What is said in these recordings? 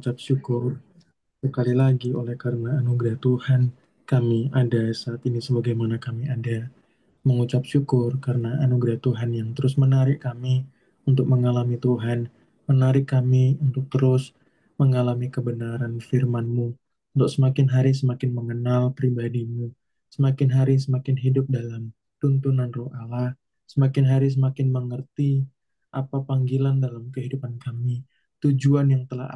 mengucap syukur sekali lagi oleh karena anugerah Tuhan kami ada saat ini sebagaimana kami ada. Mengucap syukur karena anugerah Tuhan yang terus menarik kami untuk mengalami Tuhan, menarik kami untuk terus mengalami kebenaran firman-Mu, untuk semakin hari semakin mengenal pribadi-Mu, semakin hari semakin hidup dalam tuntunan Roh Allah, semakin hari semakin mengerti apa panggilan dalam kehidupan kami, tujuan yang telah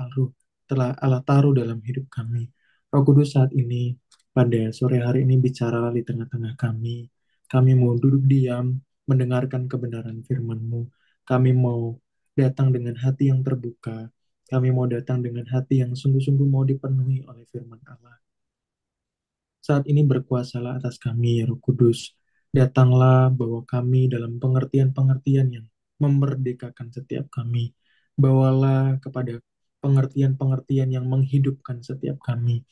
Allah taruh dalam hidup kami. Roh Kudus saat ini, pada sore hari ini bicaralah di tengah-tengah kami. Kami mau duduk diam, mendengarkan kebenaran firman-Mu. Kami mau datang dengan hati yang terbuka. Kami mau datang dengan hati yang sungguh-sungguh mau dipenuhi oleh firman Allah. Saat ini berkuasalah atas kami, ya Roh Kudus. Datanglah bawa kami dalam pengertian-pengertian yang memerdekakan setiap kami. Bawalah kepada pengertian-pengertian yang menghidupkan setiap kami.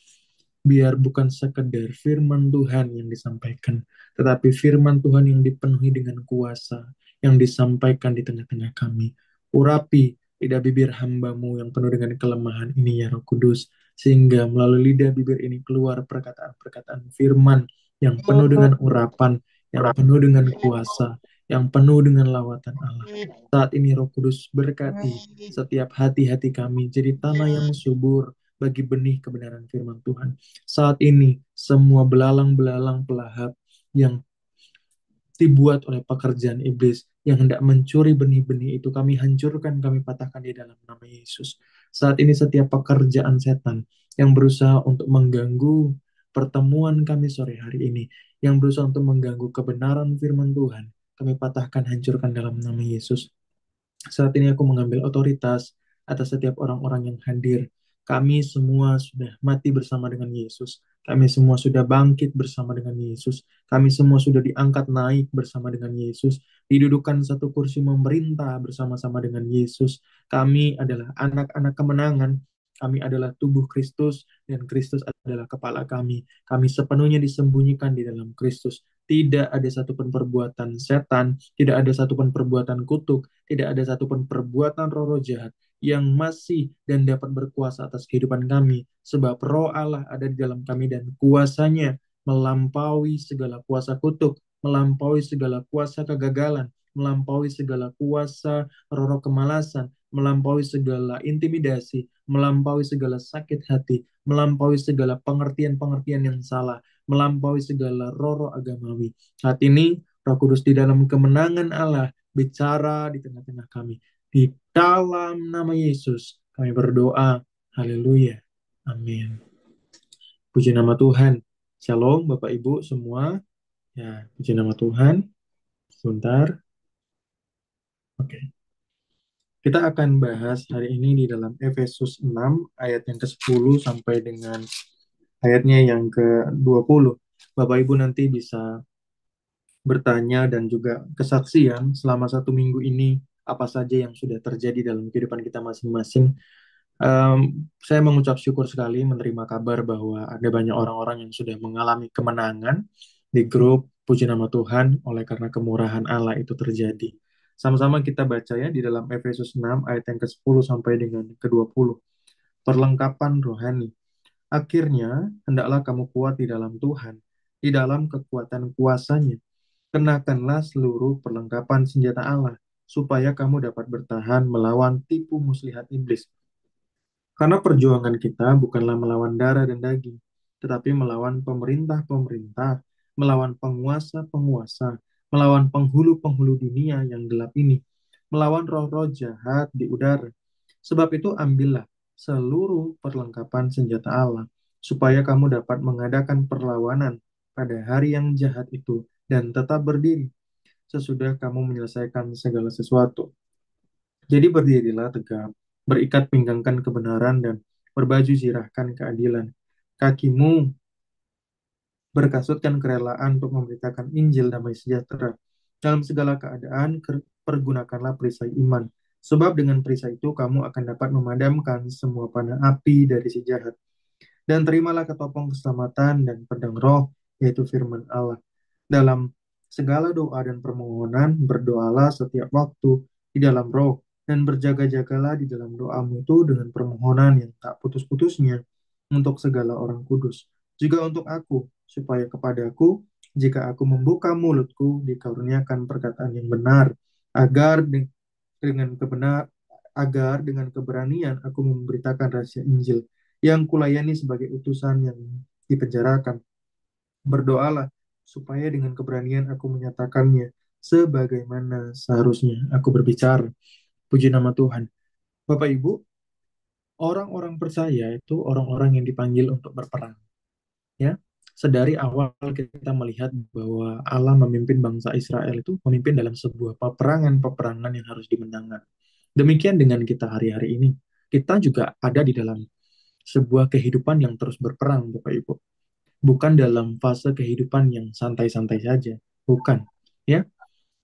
Biar bukan sekedar firman Tuhan yang disampaikan, tetapi firman Tuhan yang dipenuhi dengan kuasa, yang disampaikan di tengah-tengah kami. Urapi lidah bibir hambamu yang penuh dengan kelemahan ini, ya Roh Kudus, sehingga melalui lidah bibir ini keluar perkataan-perkataan firman yang penuh dengan urapan, yang penuh dengan kuasa, yang penuh dengan lawatan Allah. Saat ini Roh Kudus berkati setiap hati-hati kami jadi tanah yang subur bagi benih kebenaran firman Tuhan. Saat ini semua belalang-belalang pelahap yang dibuat oleh pekerjaan iblis yang hendak mencuri benih-benih itu kami hancurkan, kami patahkan di dalam nama Yesus. Saat ini setiap pekerjaan setan yang berusaha untuk mengganggu pertemuan kami sore hari ini, yang berusaha untuk mengganggu kebenaran firman Tuhan, kami patahkan, hancurkan dalam nama Yesus. Saat ini aku mengambil otoritas atas setiap orang-orang yang hadir. Kami semua sudah mati bersama dengan Yesus. Kami semua sudah bangkit bersama dengan Yesus. Kami semua sudah diangkat naik bersama dengan Yesus. Didudukan satu kursi memerintah bersama-sama dengan Yesus. Kami adalah anak-anak kemenangan. Kami adalah tubuh Kristus dan Kristus adalah kepala kami. Kami sepenuhnya disembunyikan di dalam Kristus. Tidak ada satupun perbuatan setan, tidak ada satupun perbuatan kutuk, tidak ada satupun perbuatan roh-roh jahat yang masih dan dapat berkuasa atas kehidupan kami, sebab roh Allah ada di dalam kami dan kuasanya melampaui segala kuasa kutuk, melampaui segala kuasa kegagalan, melampaui segala kuasa roh-roh kemalasan, melampaui segala intimidasi, melampaui segala sakit hati, melampaui segala pengertian-pengertian yang salah, melampaui segala roh-roh agamawi. Saat ini, Roh Kudus di dalam kemenangan Allah bicara di tengah-tengah kami. Di dalam nama Yesus, kami berdoa. Haleluya. Amin. Puji nama Tuhan. Shalom, Bapak Ibu semua. Ya, puji nama Tuhan. Sebentar. Oke. Kita akan bahas hari ini di dalam Efesus 6, ayat yang ke-10 sampai dengan ayatnya yang ke-20. Bapak Ibu nanti bisa bertanya dan juga kesaksian selama 1 minggu ini apa saja yang sudah terjadi dalam kehidupan kita masing-masing. Saya mengucap syukur sekali menerima kabar bahwa ada banyak orang-orang yang sudah mengalami kemenangan di grup Puji Nama Tuhan oleh karena kemurahan Allah itu terjadi. Sama-sama kita baca ya di dalam Efesus 6 ayat yang ke-10 sampai dengan ke-20. Perlengkapan rohani. Akhirnya, hendaklah kamu kuat di dalam Tuhan, di dalam kekuatan kuasanya. Kenakanlah seluruh perlengkapan senjata Allah, supaya kamu dapat bertahan melawan tipu muslihat iblis. Karena perjuangan kita bukanlah melawan darah dan daging, tetapi melawan pemerintah-pemerintah, melawan penguasa-penguasa, melawan penghulu-penghulu dunia yang gelap ini, melawan roh-roh jahat di udara. Sebab itu ambillah seluruh perlengkapan senjata Allah, supaya kamu dapat mengadakan perlawanan pada hari yang jahat itu dan tetap berdiri sesudah kamu menyelesaikan segala sesuatu. Jadi berdirilah tegap, berikat pinggangkan kebenaran dan berbaju zirahkan keadilan. Kakimu berkasutkan kerelaan untuk memberitakan Injil damai sejahtera. Dalam segala keadaan, pergunakanlah perisai iman. Sebab dengan perisai itu kamu akan dapat memadamkan semua panah api dari si jahat. Dan terimalah ketopong keselamatan dan pedang roh, yaitu firman Allah. Dalam segala doa dan permohonan, berdoalah setiap waktu di dalam roh, Dan berjaga-jagalah di dalam doamu itu dengan permohonan yang tak putus-putusnya untuk segala orang kudus. Juga untuk aku, supaya kepadaku, jika aku membuka mulutku, dikaruniakan perkataan yang benar, agar dengan kebenar, agar dengan keberanian aku memberitakan rahasia Injil yang kulayani sebagai utusan yang dipenjarakan. Berdoalah supaya dengan keberanian aku menyatakannya sebagaimana seharusnya aku berbicara. Puji nama Tuhan. Bapak Ibu, orang-orang percaya itu orang-orang yang dipanggil untuk berperang. Ya, sedari awal kita melihat bahwa Allah memimpin bangsa Israel itu memimpin dalam sebuah peperangan-peperangan yang harus dimenangkan. Demikian dengan kita hari-hari ini. Kita juga ada di dalam sebuah kehidupan yang terus berperang, Bapak Ibu. Bukan dalam fase kehidupan yang santai-santai saja. Bukan. Ya,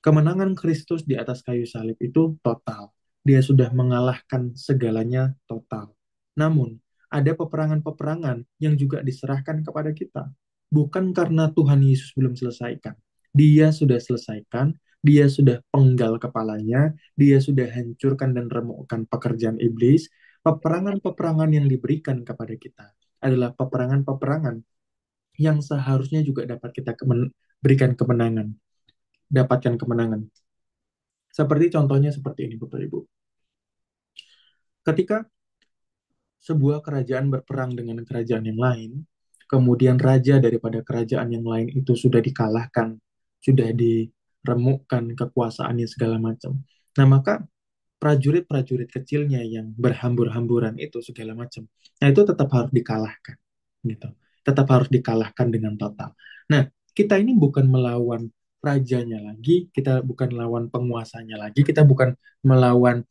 kemenangan Kristus di atas kayu salib itu total. Dia sudah mengalahkan segalanya total. Namun, ada peperangan-peperangan yang juga diserahkan kepada kita. Bukan karena Tuhan Yesus belum selesaikan. Dia sudah selesaikan, dia sudah penggal kepalanya, dia sudah hancurkan dan remukkan pekerjaan iblis. Peperangan-peperangan yang diberikan kepada kita adalah peperangan-peperangan yang seharusnya juga dapat kita berikan kemenangan, dapatkan kemenangan. Seperti contohnya seperti ini, Bapak Ibu. Ketika sebuah kerajaan berperang dengan kerajaan yang lain, kemudian raja daripada kerajaan yang lain itu sudah dikalahkan, sudah diremukkan kekuasaannya segala macam. Nah, maka prajurit-prajurit kecilnya yang berhambur-hamburan itu segala macam. Nah, itu tetap harus dikalahkan, gitu. Tetap harus dikalahkan dengan total. Nah, kita ini bukan melawan rajanya lagi, kita bukan melawan penguasanya lagi, kita bukan melawan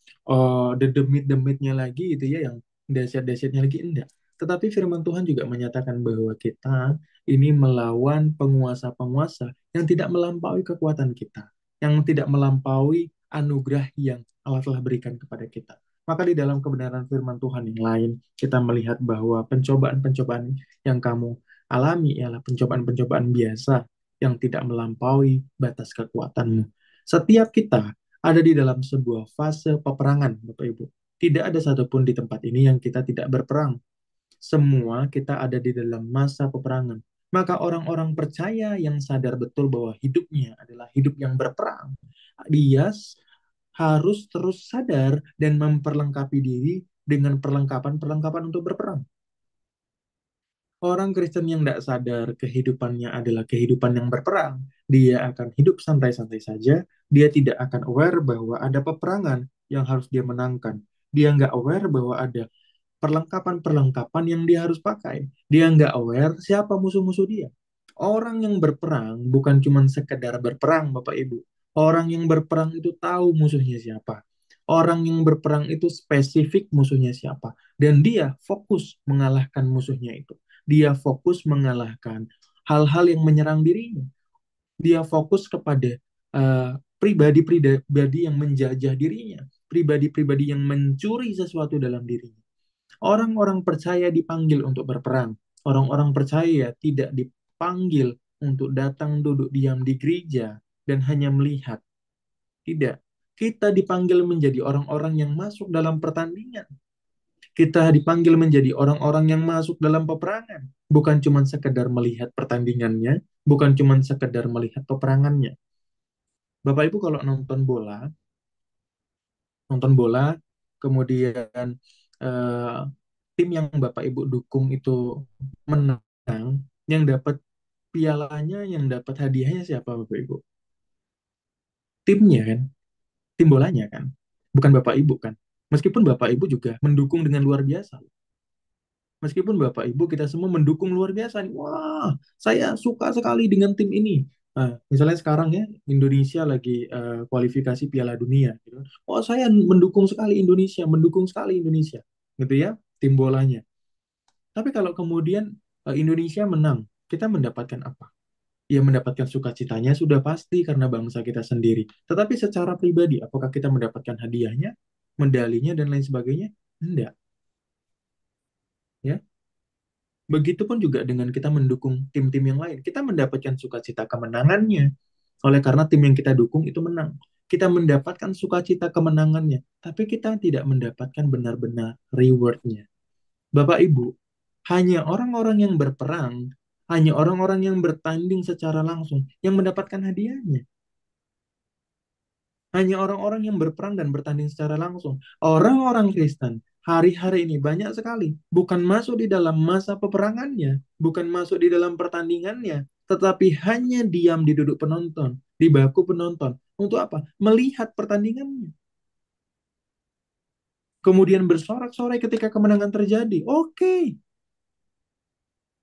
the demit-demitnya lagi itu ya yang dahsyat-dahsyatnya lagi enggak. Tetapi firman Tuhan juga menyatakan bahwa kita ini melawan penguasa-penguasa yang tidak melampaui kekuatan kita, yang tidak melampaui anugerah yang Allah telah berikan kepada kita. Maka di dalam kebenaran firman Tuhan yang lain, kita melihat bahwa pencobaan-pencobaan yang kamu alami ialah pencobaan-pencobaan biasa yang tidak melampaui batas kekuatanmu. Setiap kita ada di dalam sebuah fase peperangan, Bapak Ibu. Tidak ada satupun di tempat ini yang kita tidak berperang. Semua kita ada di dalam masa peperangan. Maka orang-orang percaya yang sadar betul bahwa hidupnya adalah hidup yang berperang, dia harus terus sadar dan memperlengkapi diri dengan perlengkapan-perlengkapan untuk berperang. Orang Kristen yang tidak sadar kehidupannya adalah kehidupan yang berperang, dia akan hidup santai-santai saja, dia tidak akan aware bahwa ada peperangan yang harus dia menangkan. Dia nggak aware bahwa ada perlengkapan-perlengkapan yang dia harus pakai. Dia nggak aware siapa musuh-musuh dia. Orang yang berperang bukan cuma sekedar berperang, Bapak Ibu. Orang yang berperang itu tahu musuhnya siapa. Orang yang berperang itu spesifik musuhnya siapa. Dan dia fokus mengalahkan musuhnya itu. Dia fokus mengalahkan hal-hal yang menyerang dirinya. Dia fokus kepada pribadi-pribadi yang menjajah dirinya. Pribadi-pribadi yang mencuri sesuatu dalam dirinya. Orang-orang percaya dipanggil untuk berperang. Orang-orang percaya tidak dipanggil untuk datang duduk diam di gereja dan hanya melihat. Tidak. Kita dipanggil menjadi orang-orang yang masuk dalam pertandingan. Kita dipanggil menjadi orang-orang yang masuk dalam peperangan. Bukan cuma sekedar melihat pertandingannya, bukan cuma sekedar melihat peperangannya. Bapak Ibu kalau nonton bola, kemudian eh, tim yang Bapak Ibu dukung itu menang, yang dapat pialanya, yang dapat hadiahnya siapa Bapak Ibu? Timnya kan, tim bolanya kan, bukan Bapak Ibu kan. Meskipun Bapak Ibu juga mendukung dengan luar biasa. Meskipun Bapak Ibu kita semua mendukung luar biasa nih. Wah, saya suka sekali dengan tim ini. Nah, misalnya sekarang ya Indonesia lagi kualifikasi Piala Dunia gitu. Oh, saya mendukung sekali Indonesia, mendukung sekali Indonesia. Gitu ya, tim bolanya. Tapi kalau kemudian Indonesia menang, kita mendapatkan apa? Ya mendapatkan sukacitanya sudah pasti karena bangsa kita sendiri. Tetapi secara pribadi, apakah kita mendapatkan hadiahnya, medalinya dan lain sebagainya? Enggak, ya. Begitupun juga dengan kita mendukung tim-tim yang lain. Kita mendapatkan sukacita kemenangannya. Oleh karena tim yang kita dukung itu menang. Kita mendapatkan sukacita kemenangannya, tapi kita tidak mendapatkan benar-benar rewardnya. Bapak Ibu, hanya orang-orang yang berperang, hanya orang-orang yang bertanding secara langsung yang mendapatkan hadiahnya. Hanya orang-orang yang berperang dan bertanding secara langsung. Orang-orang Kristen hari-hari ini banyak sekali bukan masuk di dalam masa peperangannya, bukan masuk di dalam pertandingannya, tetapi hanya diam di duduk penonton, di baku penonton. Untuk apa? Melihat pertandingannya. Kemudian bersorak-sorai ketika kemenangan terjadi. Oke,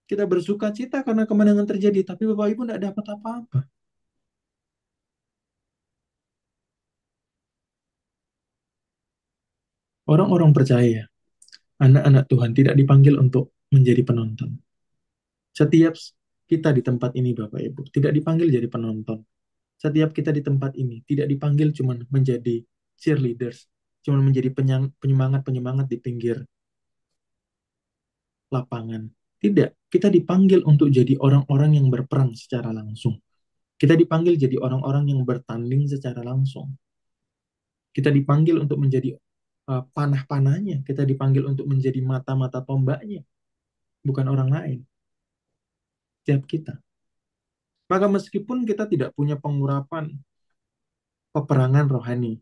kita bersuka cita karena kemenangan terjadi, tapi Bapak Ibu tidak dapat apa-apa. Orang-orang percaya, anak-anak Tuhan tidak dipanggil untuk menjadi penonton. Setiap kita di tempat ini, Bapak Ibu, tidak dipanggil jadi penonton. Setiap kita di tempat ini tidak dipanggil cuma menjadi cheerleaders, cuma menjadi penyemangat-penyemangat di pinggir lapangan. Tidak, kita dipanggil untuk jadi orang-orang yang berperang secara langsung. Kita dipanggil jadi orang-orang yang bertanding secara langsung. Kita dipanggil untuk menjadi panah-panahnya. Kita dipanggil untuk menjadi mata-mata tombaknya, bukan orang lain. Setiap kita. Maka meskipun kita tidak punya pengurapan peperangan rohani,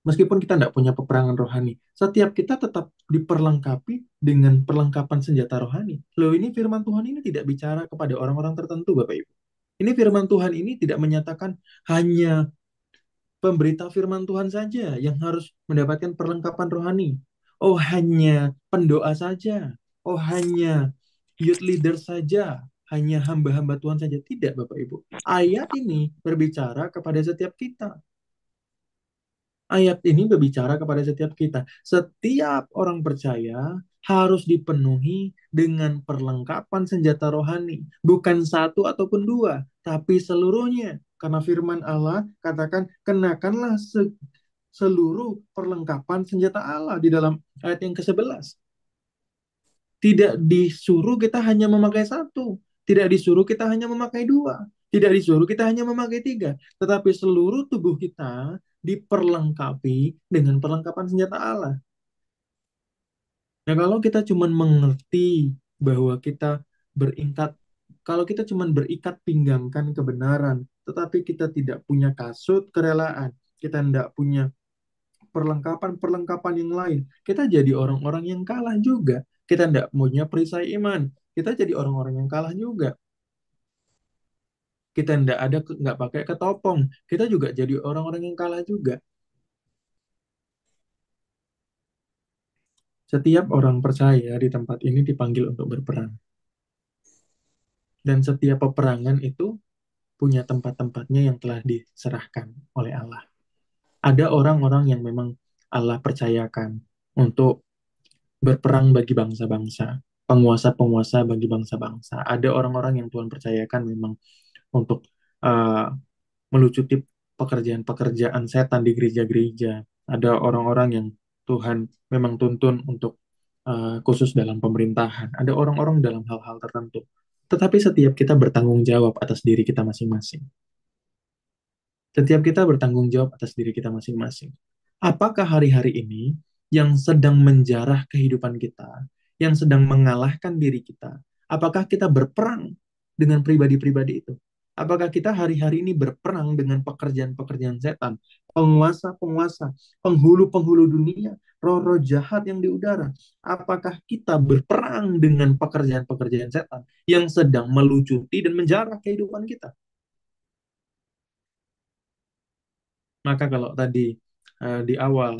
meskipun kita tidak punya peperangan rohani, setiap kita tetap diperlengkapi dengan perlengkapan senjata rohani. Loh, ini firman Tuhan ini tidak bicara kepada orang-orang tertentu, Bapak Ibu. Ini firman Tuhan ini tidak menyatakan hanya pemberita firman Tuhan saja yang harus mendapatkan perlengkapan rohani. Oh, hanya pendoa saja. Oh, hanya youth leader saja. Hanya hamba-hamba Tuhan saja. Tidak, Bapak Ibu. Ayat ini berbicara kepada setiap kita. Ayat ini berbicara kepada setiap kita. Setiap orang percaya harus dipenuhi dengan perlengkapan senjata rohani. Bukan satu ataupun dua, tapi seluruhnya. Karena firman Allah katakan, kenakanlah seluruh perlengkapan senjata Allah di dalam ayat yang ke-11. Tidak disuruh kita hanya memakai satu. Tidak disuruh kita hanya memakai dua. Tidak disuruh kita hanya memakai tiga. Tetapi seluruh tubuh kita diperlengkapi dengan perlengkapan senjata Allah. Nah, kalau kita cuma mengerti bahwa kita berikat, kalau kita cuma berikat pinggangkan kebenaran, tetapi kita tidak punya kasut kerelaan, kita tidak punya perlengkapan-perlengkapan yang lain, kita jadi orang-orang yang kalah juga. Kita tidak punya perisai iman, kita jadi orang-orang yang kalah juga. Kita nggak pakai ketopong, kita juga jadi orang-orang yang kalah juga. Setiap orang percaya di tempat ini dipanggil untuk berperang. Dan setiap peperangan itu punya tempat-tempatnya yang telah diserahkan oleh Allah. Ada orang-orang yang memang Allah percayakan untuk berperang bagi bangsa-bangsa, penguasa-penguasa bagi bangsa-bangsa. Ada orang-orang yang Tuhan percayakan memang untuk uh, melucuti pekerjaan-pekerjaan setan di gereja-gereja. Ada orang-orang yang Tuhan memang tuntun untuk khusus dalam pemerintahan. Ada orang-orang dalam hal-hal tertentu. Tetapi setiap kita bertanggung jawab atas diri kita masing-masing. Setiap kita bertanggung jawab atas diri kita masing-masing. Apakah hari-hari ini yang sedang menjarah kehidupan kita, yang sedang mengalahkan diri kita, apakah kita berperang dengan pribadi-pribadi itu? Apakah kita hari-hari ini berperang dengan pekerjaan-pekerjaan setan, penguasa-penguasa, penghulu-penghulu dunia, roh-roh jahat yang di udara? Apakah kita berperang dengan pekerjaan-pekerjaan setan yang sedang melucuti dan menjarah kehidupan kita? Maka kalau tadi di awal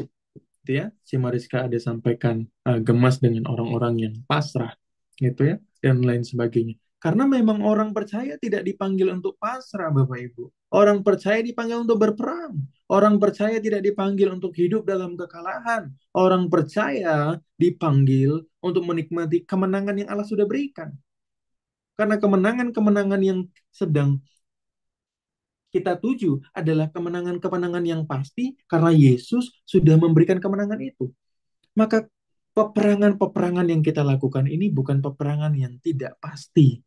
gitu ya, si Mariska ada sampaikan gemas dengan orang-orang yang pasrah gitu ya dan lain sebagainya. Karena memang orang percaya tidak dipanggil untuk pasrah, Bapak Ibu. Orang percaya dipanggil untuk berperang. Orang percaya tidak dipanggil untuk hidup dalam kekalahan. Orang percaya dipanggil untuk menikmati kemenangan yang Allah sudah berikan. Karena kemenangan-kemenangan yang sedang kita tuju adalah kemenangan-kemenangan yang pasti karena Yesus sudah memberikan kemenangan itu. Maka peperangan-peperangan yang kita lakukan ini bukan peperangan yang tidak pasti.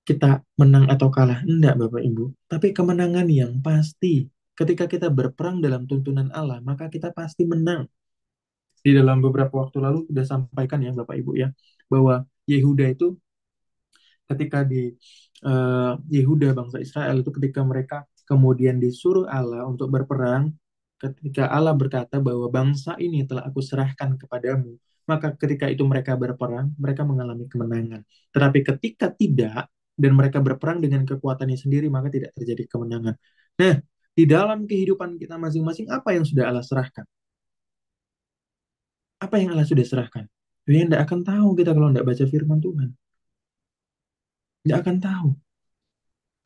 kita menang atau kalah. Enggak, Bapak Ibu. Tapi kemenangan yang pasti. Ketika kita berperang dalam tuntunan Allah, maka kita pasti menang. Di dalam beberapa waktu lalu sudah sampaikan ya Bapak Ibu ya, bahwa Yehuda itu ketika di Yehuda bangsa Israel itu ketika mereka kemudian disuruh Allah untuk berperang, ketika Allah berkata bahwa bangsa ini telah aku serahkan kepadamu, maka ketika itu mereka berperang, mereka mengalami kemenangan. Tetapi ketika tidak dan mereka berperang dengan kekuatannya sendiri, maka tidak terjadi kemenangan. Nah, di dalam kehidupan kita masing-masing, apa yang sudah Allah serahkan? Apa yang Allah sudah serahkan? Ya, tidak akan tahu kita kalau tidak baca firman Tuhan. Tidak akan tahu.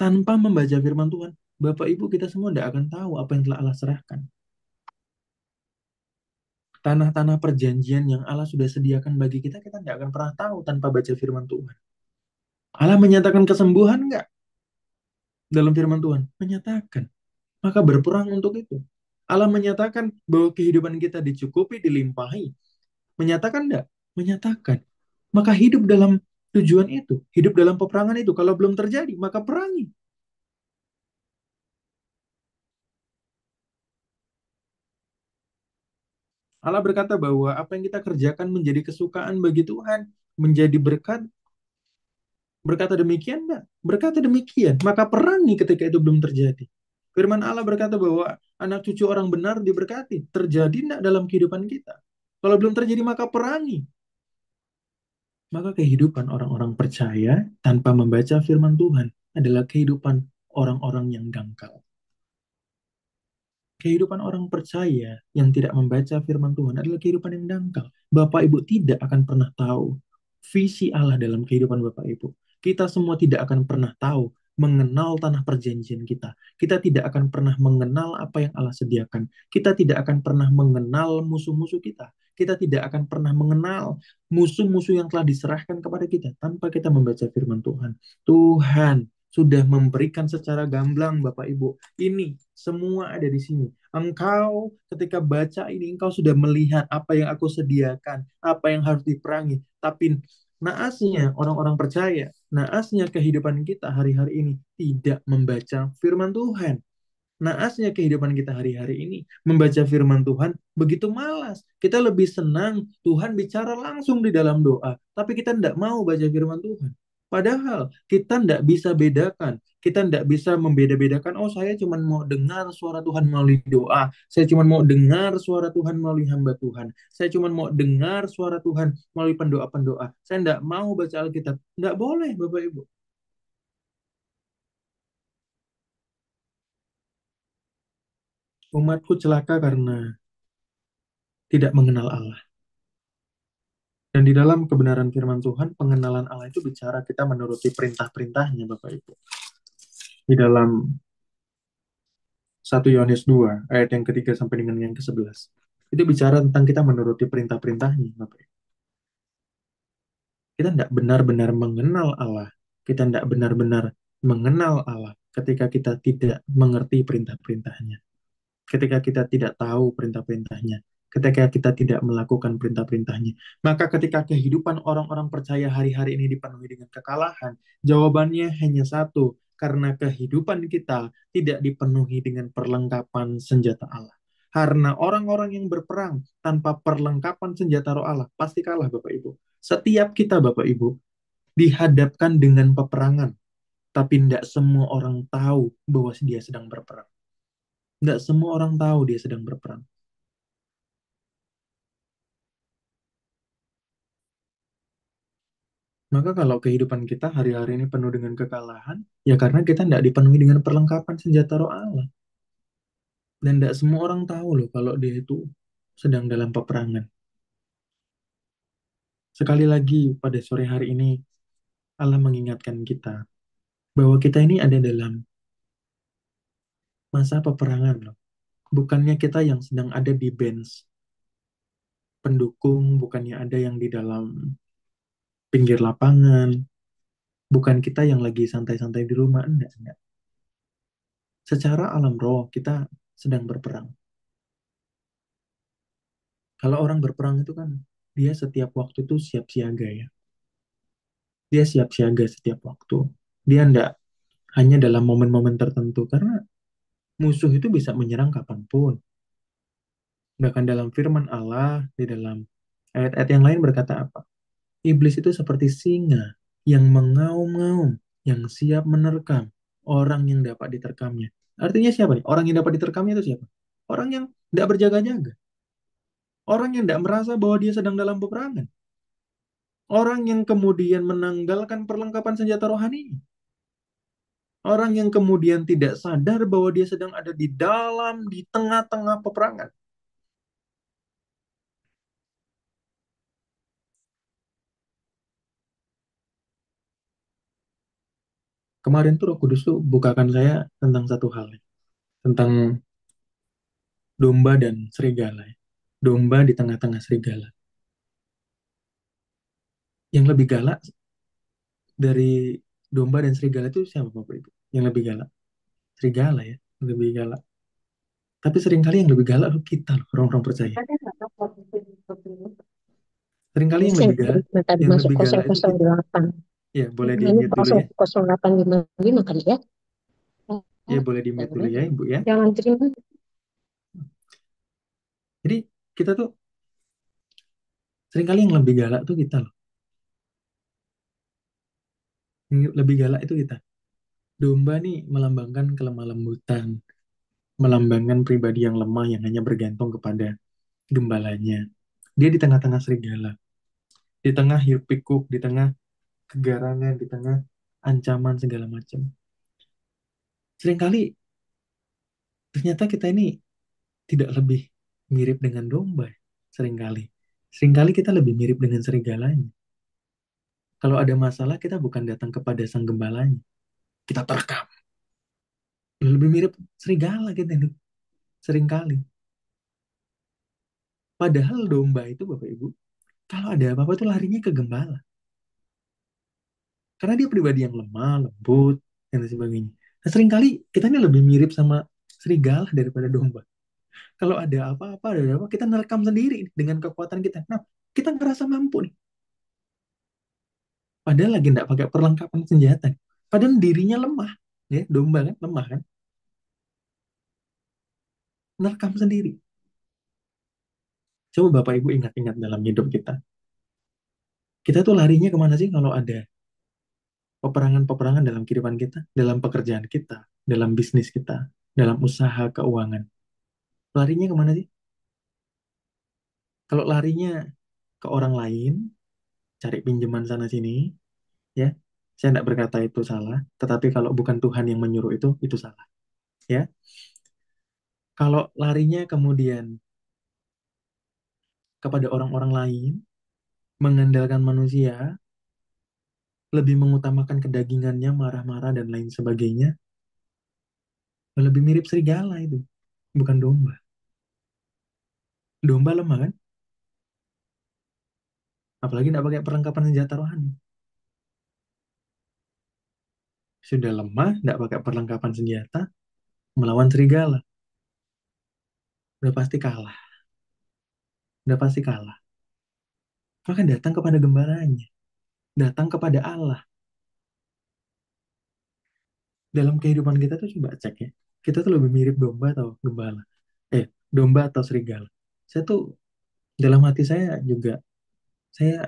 Tanpa membaca firman Tuhan, Bapak Ibu kita semua tidak akan tahu apa yang telah Allah serahkan. Tanah-tanah perjanjian yang Allah sudah sediakan bagi kita, kita tidak akan pernah tahu tanpa baca firman Tuhan. Allah menyatakan kesembuhan nggak dalam firman Tuhan? Menyatakan. Maka berperang untuk itu. Allah menyatakan bahwa kehidupan kita dicukupi, dilimpahi. Menyatakan enggak? Menyatakan. Maka hidup dalam tujuan itu, hidup dalam peperangan itu. Kalau belum terjadi, maka perangi. Allah berkata bahwa apa yang kita kerjakan menjadi kesukaan bagi Tuhan, menjadi berkat. Berkata demikian enggak? Berkata demikian. Maka perangi ketika itu belum terjadi. Firman Allah berkata bahwa anak cucu orang benar diberkati. Terjadi enggak dalam kehidupan kita? Kalau belum terjadi, maka perangi. Maka kehidupan orang-orang percaya tanpa membaca firman Tuhan adalah kehidupan orang-orang yang dangkal. Kehidupan orang percaya yang tidak membaca firman Tuhan adalah kehidupan yang dangkal. Bapak Ibu tidak akan pernah tahu visi Allah dalam kehidupan Bapak Ibu. Kita semua tidak akan pernah tahu mengenal tanah perjanjian kita. Kita tidak akan pernah mengenal apa yang Allah sediakan. Kita tidak akan pernah mengenal musuh-musuh kita. Kita tidak akan pernah mengenal musuh-musuh yang telah diserahkan kepada kita tanpa kita membaca firman Tuhan. Tuhan sudah memberikan secara gamblang Bapak Ibu. Ini semua ada di sini. Engkau ketika baca ini engkau sudah melihat apa yang aku sediakan, apa yang harus diperangi. Tapi naasnya orang-orang percaya, naasnya kehidupan kita hari-hari ini tidak membaca firman Tuhan. Naasnya kehidupan kita hari-hari ini membaca firman Tuhan begitu malas. Kita lebih senang Tuhan bicara langsung di dalam doa, tapi kita tidak mau baca firman Tuhan. Padahal kita tidak bisa bedakan, kita tidak bisa membeda-bedakan, oh saya cuma mau dengar suara Tuhan melalui doa, saya cuma mau dengar suara Tuhan melalui hamba Tuhan, saya cuma mau dengar suara Tuhan melalui pendoa-pendoa, saya tidak mau baca Alkitab. Tidak boleh Bapak Ibu. Umatku celaka karena tidak mengenal Allah. Dan di dalam kebenaran firman Tuhan, pengenalan Allah itu bicara kita menuruti perintah-perintahnya, Bapak Ibu. Di dalam 1 Yohanes 2 ayat yang ketiga sampai dengan yang ke-11. Itu bicara tentang kita menuruti perintah-perintahnya, Bapak Ibu. Kita tidak benar-benar mengenal Allah. Kita tidak benar-benar mengenal Allah ketika kita tidak mengerti perintah-perintahnya. Ketika kita tidak tahu perintah-perintahnya, ketika kita tidak melakukan perintah-perintahnya. Maka ketika kehidupan orang-orang percaya hari-hari ini dipenuhi dengan kekalahan, jawabannya hanya satu, karena kehidupan kita tidak dipenuhi dengan perlengkapan senjata Allah. Karena orang-orang yang berperang tanpa perlengkapan senjata roh Allah pasti kalah, Bapak Ibu. Setiap kita, Bapak Ibu, dihadapkan dengan peperangan, tapi tidak semua orang tahu bahwa dia sedang berperang. Nggak semua orang tahu dia sedang berperang. Maka kalau kehidupan kita hari-hari ini penuh dengan kekalahan, ya karena kita tidak dipenuhi dengan perlengkapan senjata roh Allah. Dan tidak semua orang tahu loh kalau dia itu sedang dalam peperangan. Sekali lagi pada sore hari ini, Allah mengingatkan kita bahwa kita ini ada dalam masa peperangan loh. Bukannya kita yang sedang ada di bench pendukung, bukannya ada yang di dalam pinggir lapangan, bukan kita yang lagi santai-santai di rumah, enggak, enggak. Secara alam roh kita sedang berperang. Kalau orang berperang itu kan dia setiap waktu itu siap siaga ya. Dia siap siaga setiap waktu. Dia tidak hanya dalam momen-momen tertentu, karena musuh itu bisa menyerang kapanpun. Bahkan dalam firman Allah, di dalam ayat-ayat yang lain berkata apa? Iblis itu seperti singa yang mengaum-ngaum, yang siap menerkam orang yang dapat diterkamnya. Artinya siapa nih? Orang yang dapat diterkamnya itu siapa? Orang yang tidak berjaga-jaga. Orang yang tidak merasa bahwa dia sedang dalam peperangan. Orang yang kemudian menanggalkan perlengkapan senjata rohani. Orang yang kemudian tidak sadar bahwa dia sedang ada di dalam, di tengah-tengah peperangan. Kemarin tuh Roh Kudus tuh bukakan saya tentang satu hal, tentang domba dan serigala. Domba di tengah-tengah serigala. Yang lebih galak dari domba dan serigala itu siapa Bapak Ibu? Yang lebih galak? Serigala ya, yang lebih galak. Tapi seringkali yang lebih galak loh kita loh, orang-orang percaya. Seringkali Ini yang sih lebih galak, yang tadi yang masuk lebih galak itu kita. 008. Ya, boleh di Ini mute dulu ya. 00855 kali ya. Ya, boleh di mute dulu ya, Ibu ya. Jangan terima. Jadi, kita tuh seringkali yang lebih galak tuh kita loh. Yang lebih galak itu kita. Domba nih melambangkan kelemah lembutan, melambangkan pribadi yang lemah yang hanya bergantung kepada gembalanya. Dia di tengah-tengah serigala, di tengah hiruk pikuk, di tengah kegarangan, di tengah ancaman segala macam. Seringkali ternyata kita ini tidak lebih mirip dengan domba. Seringkali. Seringkali kita lebih mirip dengan serigalanya. Kalau ada masalah, kita bukan datang kepada sang gembalanya. Kita terkam. Lebih mirip serigala kita ini. Seringkali. Padahal domba itu, Bapak Ibu, kalau ada apa-apa tuh larinya ke gembala. Karena dia pribadi yang lemah, lembut, dan lain sebagainya. Nah, seringkali kita ini lebih mirip sama serigala daripada domba. Kalau ada apa-apa, ada apa, kita nerekam sendiri dengan kekuatan kita. Nah, kita ngerasa mampu nih. Padahal lagi nggak pakai perlengkapan senjata. Padahal dirinya lemah. Ya, domba kan, lemah kan. Nerekam sendiri. Coba Bapak Ibu ingat-ingat dalam hidup kita. Kita tuh larinya kemana sih kalau ada peperangan-peperangan dalam kehidupan kita, dalam pekerjaan kita, dalam bisnis kita, dalam usaha keuangan. Larinya kemana sih? Kalau larinya ke orang lain, cari pinjaman sana sini, ya, saya tidak berkata itu salah, tetapi kalau bukan Tuhan yang menyuruh itu salah, ya. Kalau larinya kemudian kepada orang-orang lain, mengandalkan manusia, lebih mengutamakan kedagingannya, marah-marah dan lain sebagainya, lebih mirip serigala itu, bukan domba. Domba lemah kan? Apalagi tidak pakai perlengkapan senjata rohani. Sudah lemah, tidak pakai perlengkapan senjata, melawan serigala. Udah pasti kalah. Udah pasti kalah. Maka datang kepada gembalanya. Datang kepada Allah. Dalam kehidupan kita tuh coba cek ya. Kita tuh lebih mirip domba atau gembala. Domba atau serigala. Saya tuh, dalam hati saya juga, saya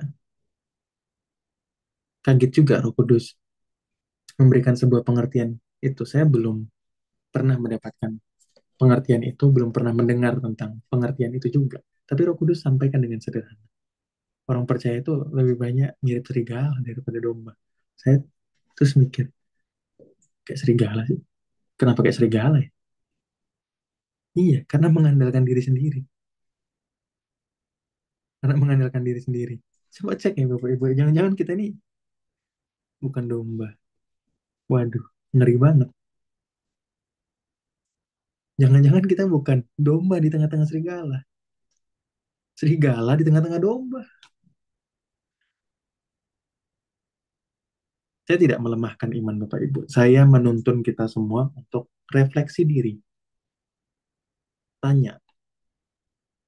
kaget juga Roh Kudus memberikan sebuah pengertian itu. Saya belum pernah mendapatkan pengertian itu, belum pernah mendengar tentang pengertian itu juga. Tapi Roh Kudus sampaikan dengan sederhana. Orang percaya itu lebih banyak mirip serigala daripada domba. Saya terus mikir, kayak serigala sih. Kenapa kayak serigala ya? Iya, karena mengandalkan diri sendiri. Karena mengandalkan diri sendiri. Coba cek ya Bapak Ibu. Jangan-jangan kita ini bukan domba. Waduh, ngeri banget. Jangan-jangan kita bukan domba di tengah-tengah serigala. Serigala di tengah-tengah domba. Saya tidak melemahkan iman Bapak Ibu. Saya menuntun kita semua untuk refleksi diri. Tanya,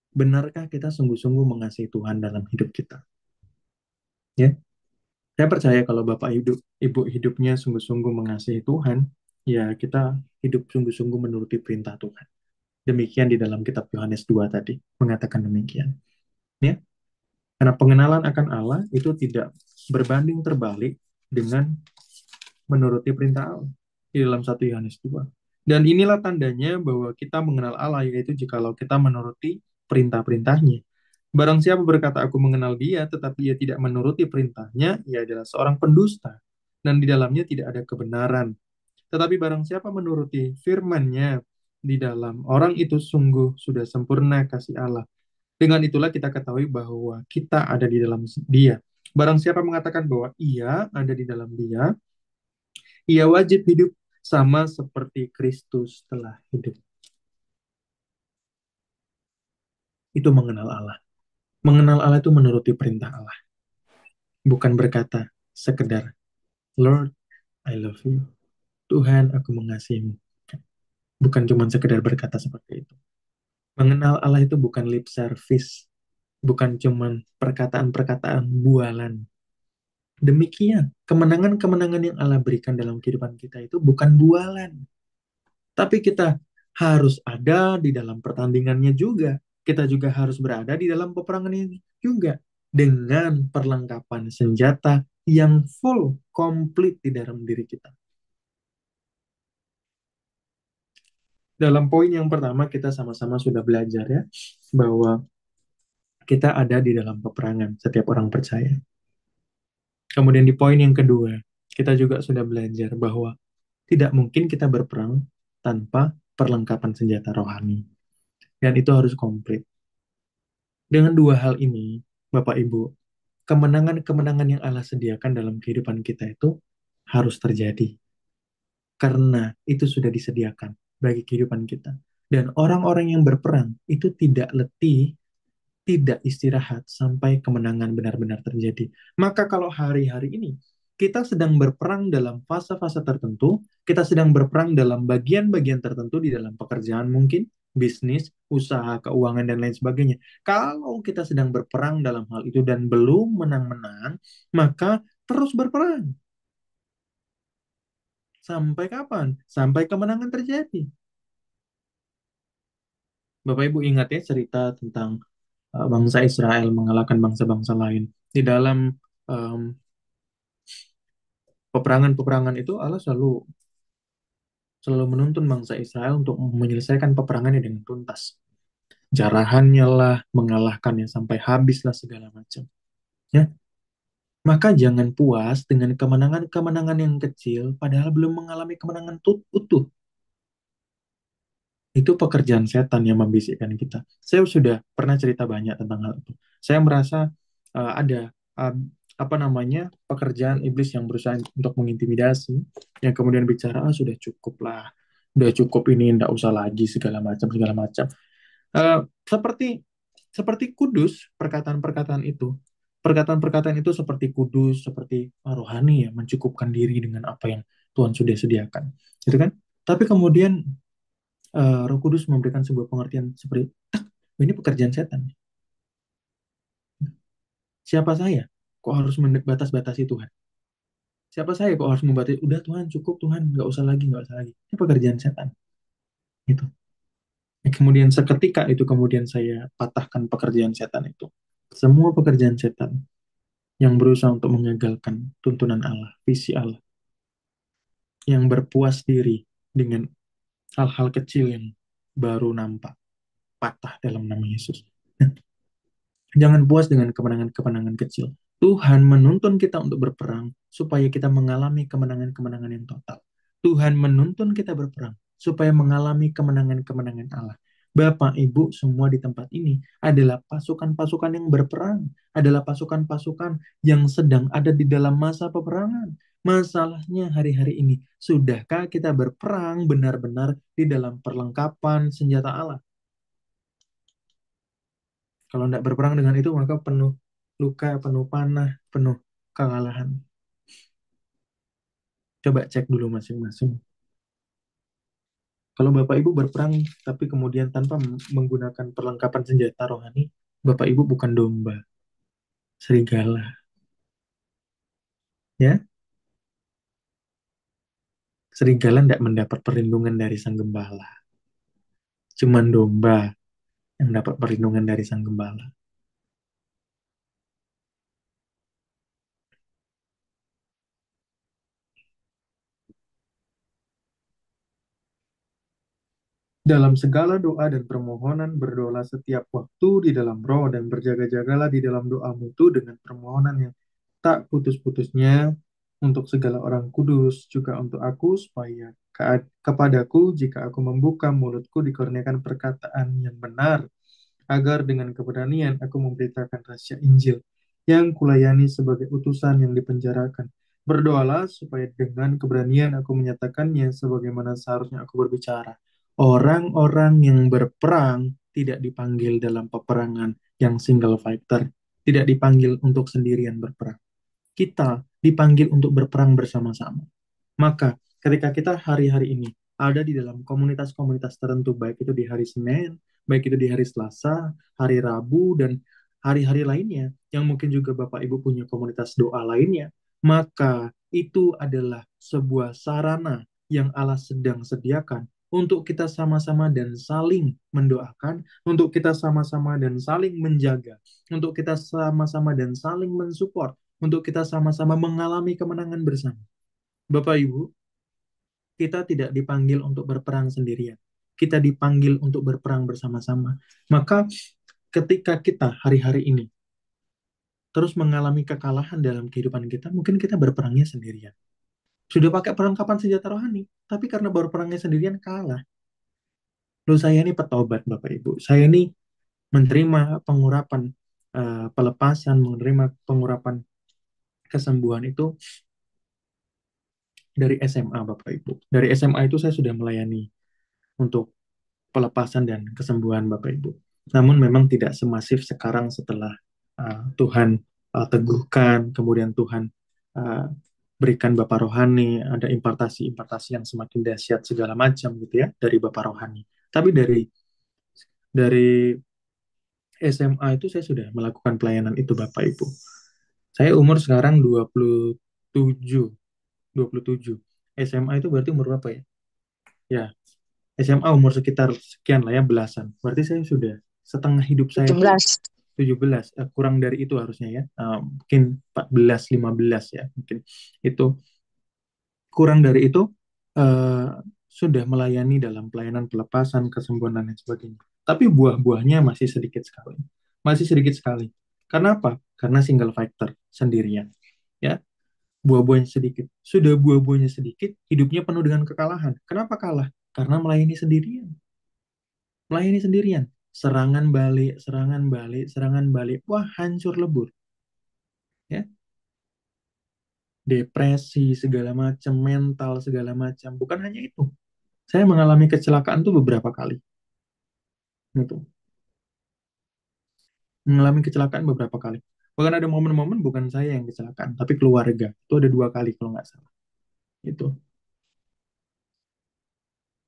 benarkah kita sungguh-sungguh mengasihi Tuhan dalam hidup kita? Ya, Saya percaya kalau Bapak Ibu hidupnya sungguh-sungguh mengasihi Tuhan, ya kita hidup sungguh-sungguh menuruti perintah Tuhan. Demikian di dalam kitab Yohanes 2 tadi, mengatakan demikian. Ya, karena pengenalan akan Allah itu tidak berbanding terbalik dengan menuruti perintah Allah di dalam 1 Yohanes 2. Dan inilah tandanya bahwa kita mengenal Allah, yaitu jikalau kita menuruti perintah-perintahnya. Barang siapa berkata, aku mengenal dia, tetapi ia tidak menuruti perintahnya, ia adalah seorang pendusta. Dan di dalamnya tidak ada kebenaran. Tetapi barang siapa menuruti firman-Nya, di dalam orang itu sungguh sudah sempurna kasih Allah. Dengan itulah kita ketahui bahwa kita ada di dalam dia. Barang siapa mengatakan bahwa ia ada di dalam dia, ia wajib hidup sama seperti Kristus telah hidup. Itu mengenal Allah. Mengenal Allah itu menuruti perintah Allah. Bukan berkata sekedar, Lord, I love you. Tuhan, aku mengasihimu. Bukan cuma sekedar berkata seperti itu. Mengenal Allah itu bukan lip service. Bukan cuma perkataan-perkataan bualan. Demikian, kemenangan-kemenangan yang Allah berikan dalam kehidupan kita itu bukan bualan. Tapi kita harus ada di dalam pertandingannya juga. Kita juga harus berada di dalam peperangan ini juga. Dengan perlengkapan senjata yang full, komplit di dalam diri kita. Dalam poin yang pertama, kita sama-sama sudah belajar ya, bahwa kita ada di dalam peperangan, setiap orang percaya. Kemudian di poin yang kedua, kita juga sudah belajar bahwa tidak mungkin kita berperang tanpa perlengkapan senjata rohani. Dan itu harus komplit. Dengan dua hal ini, Bapak Ibu, kemenangan-kemenangan yang Allah sediakan dalam kehidupan kita itu harus terjadi. Karena itu sudah disediakan bagi kehidupan kita. Dan orang-orang yang berperang itu tidak letih, tidak istirahat sampai kemenangan benar-benar terjadi. Maka kalau hari-hari ini kita sedang berperang dalam fase-fase tertentu, kita sedang berperang dalam bagian-bagian tertentu di dalam pekerjaan mungkin, bisnis, usaha, keuangan, dan lain sebagainya. Kalau kita sedang berperang dalam hal itu dan belum menang-menang, maka terus berperang. Sampai kapan? Sampai kemenangan terjadi. Bapak Ibu ingat ya cerita tentang bangsa Israel mengalahkan bangsa-bangsa lain. Di dalam em, peperangan-peperangan itu Allah selalu selalu menuntun bangsa Israel untuk menyelesaikan peperangannya dengan tuntas. Jarahannya lah, mengalahkannya sampai habislah segala macam. Ya, maka jangan puas dengan kemenangan-kemenangan yang kecil, padahal belum mengalami kemenangan utuh. Itu pekerjaan setan yang membisikkan kita. Saya sudah pernah cerita banyak tentang hal itu. Saya merasa ada uh, apa namanya pekerjaan iblis yang berusaha untuk mengintimidasi, yang kemudian bicara, ah, sudah cukup lah, udah cukup ini, ndak usah lagi segala macam segala macam. Seperti seperti kudus perkataan-perkataan itu. Perkataan-perkataan itu seperti kudus, seperti rohani ya, mencukupkan diri dengan apa yang Tuhan sudah sediakan. Gitu kan? Tapi kemudian Roh Kudus memberikan sebuah pengertian seperti, "Tak, ini pekerjaan setan. Siapa saya? Kok harus membatas-batasi Tuhan? Siapa saya kok harus membatasi? Udah Tuhan, cukup Tuhan, nggak usah lagi, nggak usah lagi. Ini pekerjaan setan." Gitu. Kemudian seketika itu kemudian saya patahkan pekerjaan setan itu. Semua pekerjaan setan yang berusaha untuk mengagalkan tuntunan Allah, visi Allah, yang berpuas diri dengan hal-hal kecil yang baru nampak, patah dalam nama Yesus. Jangan puas dengan kemenangan-kemenangan kecil. Tuhan menuntun kita untuk berperang supaya kita mengalami kemenangan-kemenangan yang total. Tuhan menuntun kita berperang supaya mengalami kemenangan-kemenangan Allah. Bapak, Ibu, semua di tempat ini adalah pasukan-pasukan yang berperang, adalah pasukan-pasukan yang sedang ada di dalam masa peperangan. Masalahnya hari-hari ini, sudahkah kita berperang benar-benar di dalam perlengkapan senjata Allah? Kalau tidak berperang dengan itu, maka penuh luka, penuh panah, penuh kekalahan. Coba cek dulu masing-masing. Kalau Bapak Ibu berperang, tapi kemudian tanpa menggunakan perlengkapan senjata rohani, Bapak Ibu bukan domba, serigala. Ya, serigala tidak mendapat perlindungan dari sang gembala. Cuman domba yang dapat perlindungan dari sang gembala. Dalam segala doa dan permohonan, berdoalah setiap waktu di dalam roh dan berjaga-jagalah di dalam doamu itu dengan permohonan yang tak putus-putusnya untuk segala orang kudus, juga untuk aku, supaya kepadaku, jika aku membuka mulutku, dikurniakan perkataan yang benar, agar dengan keberanian aku memberitakan rahasia Injil yang kulayani sebagai utusan yang dipenjarakan. Berdoalah supaya dengan keberanian aku menyatakannya sebagaimana seharusnya aku berbicara. Orang-orang yang berperang tidak dipanggil dalam peperangan yang single fighter, tidak dipanggil untuk sendirian berperang. Kita dipanggil untuk berperang bersama-sama. Maka ketika kita hari-hari ini ada di dalam komunitas-komunitas tertentu, baik itu di hari Senin, baik itu di hari Selasa, hari Rabu, dan hari-hari lainnya, yang mungkin juga Bapak Ibu punya komunitas doa lainnya, maka itu adalah sebuah sarana yang Allah sedang sediakan untuk kita sama-sama dan saling mendoakan, untuk kita sama-sama dan saling menjaga, untuk kita sama-sama dan saling mensupport, untuk kita sama-sama mengalami kemenangan bersama. Bapak Ibu, kita tidak dipanggil untuk berperang sendirian. Kita dipanggil untuk berperang bersama-sama. Maka ketika kita hari-hari ini terus mengalami kekalahan dalam kehidupan kita, mungkin kita berperangnya sendirian. Sudah pakai perlengkapan senjata rohani, tapi karena berperangnya sendirian kalah. Loh, saya ini petobat, Bapak Ibu. Saya ini menerima pengurapan pelepasan, menerima pengurapan kesembuhan itu dari SMA, Bapak Ibu. Dari SMA itu saya sudah melayani untuk pelepasan dan kesembuhan Bapak Ibu. Namun memang tidak semasif sekarang setelah Tuhan teguhkan, kemudian Tuhan uh, berikan Bapak Rohani, ada impartasi-impartasi yang semakin dahsyat segala macam gitu ya dari Bapak Rohani. Tapi dari SMA itu saya sudah melakukan pelayanan itu Bapak Ibu. Saya umur sekarang 27, 27. SMA itu berarti umur berapa ya? Ya, SMA umur sekitar sekian lah ya, belasan. Berarti saya sudah setengah hidup saya itu 17. 17, kurang dari itu harusnya ya. Mungkin 14, 15 ya, mungkin. Itu kurang dari itu eh, sudah melayani dalam pelayanan pelepasan, kesembuhan dan lain sebagainya. Tapi buah-buahnya masih sedikit sekali. Masih sedikit sekali. Karena apa? Karena single fighter sendirian. Ya, buah-buahnya sedikit. Sudah buah-buahnya sedikit, hidupnya penuh dengan kekalahan. Kenapa kalah? Karena melayani sendirian. Melayani sendirian. Serangan balik, serangan balik, serangan balik. Wah, hancur lebur. Ya, depresi segala macam, mental segala macam. Bukan hanya itu. Saya mengalami kecelakaan tuh beberapa kali. Gitu. Mengalami kecelakaan beberapa kali. Bahkan ada momen-momen bukan saya yang kecelakaan, tapi keluarga. Itu ada 2 kali kalau nggak salah. Itu.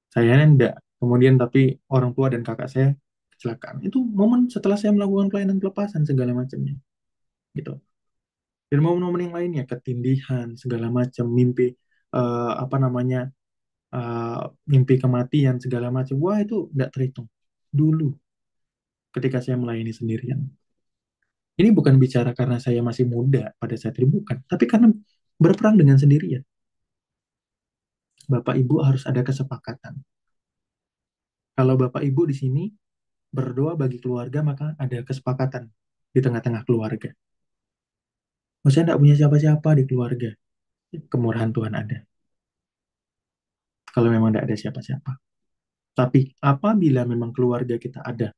Saya enggak. Kemudian tapi orang tua dan kakak saya kecelakaan. Itu momen setelah saya melakukan pelayanan pelepasan segala macamnya. Gitu. Dan momen-momen yang lainnya, ketindihan, segala macam, mimpi, apa namanya, eh, mimpi kematian, segala macam. Wah, itu tidak terhitung. Dulu, ketika saya melayani sendirian. Ini bukan bicara karena saya masih muda pada saat itu, bukan. Tapi karena berperang dengan sendirian. Bapak Ibu harus ada kesepakatan. Kalau Bapak Ibu di sini berdoa bagi keluarga, maka ada kesepakatan di tengah-tengah keluarga. Saya tidak punya siapa-siapa di keluarga. Kemurahan Tuhan ada. Kalau memang tidak ada siapa-siapa. Tapi apabila memang keluarga kita ada,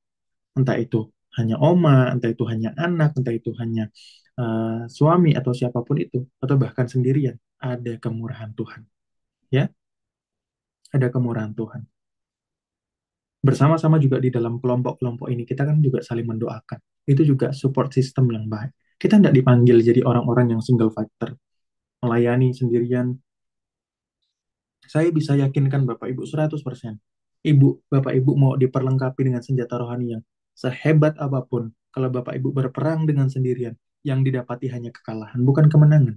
entah itu hanya oma, entah itu hanya anak, entah itu hanya suami atau siapapun itu, atau bahkan sendirian, ada kemurahan Tuhan. Ya, ada kemurahan Tuhan. Bersama-sama juga di dalam kelompok-kelompok ini, kita kan juga saling mendoakan. Itu juga support system yang baik. Kita tidak dipanggil jadi orang-orang yang single fighter, melayani sendirian. Saya bisa yakinkan Bapak Ibu 100%. Bapak Ibu mau diperlengkapi dengan senjata rohani yang sehebat apapun, kalau Bapak Ibu berperang dengan sendirian, yang didapati hanya kekalahan, bukan kemenangan.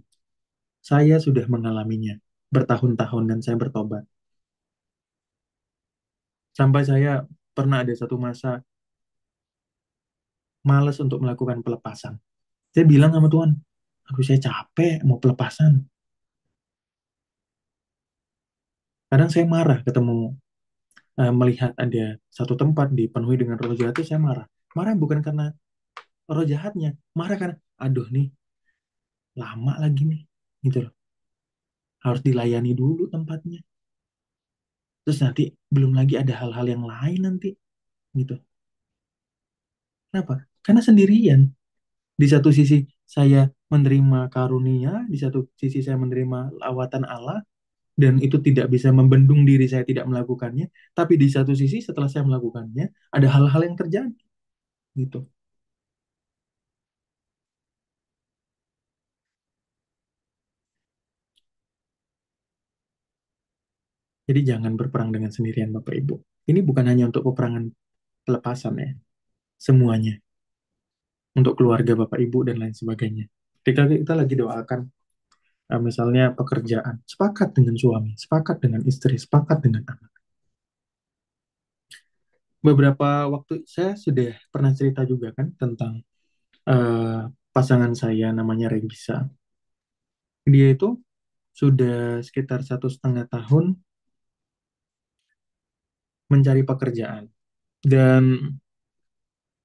Saya sudah mengalaminya bertahun-tahun dan saya bertobat. Sampai saya pernah ada satu masa malas untuk melakukan pelepasan. Saya bilang sama Tuhan, aduh saya capek mau pelepasan. Kadang saya marah ketemu melihat ada satu tempat dipenuhi dengan roh jahat itu saya marah. Marah bukan karena roh jahatnya, marah karena aduh nih lama lagi nih gitu loh. Harus dilayani dulu tempatnya. Terus nanti belum lagi ada hal-hal yang lain nanti gitu. Kenapa? Karena sendirian. Di satu sisi saya menerima karunia, di satu sisi saya menerima lawatan Allah, dan itu tidak bisa membendung diri saya tidak melakukannya. Tapi di satu sisi setelah saya melakukannya, ada hal-hal yang terjadi gitu. Jadi jangan berperang dengan sendirian Bapak Ibu. Ini bukan hanya untuk peperangan pelepasan ya, semuanya. Untuk keluarga Bapak Ibu dan lain sebagainya. Ketika kita lagi doakan, misalnya pekerjaan, sepakat dengan suami, sepakat dengan istri, sepakat dengan anak. Beberapa waktu saya sudah pernah cerita juga kan tentang eh, pasangan saya namanya Regisa. Dia itu sudah sekitar 1,5 tahun mencari pekerjaan. Dan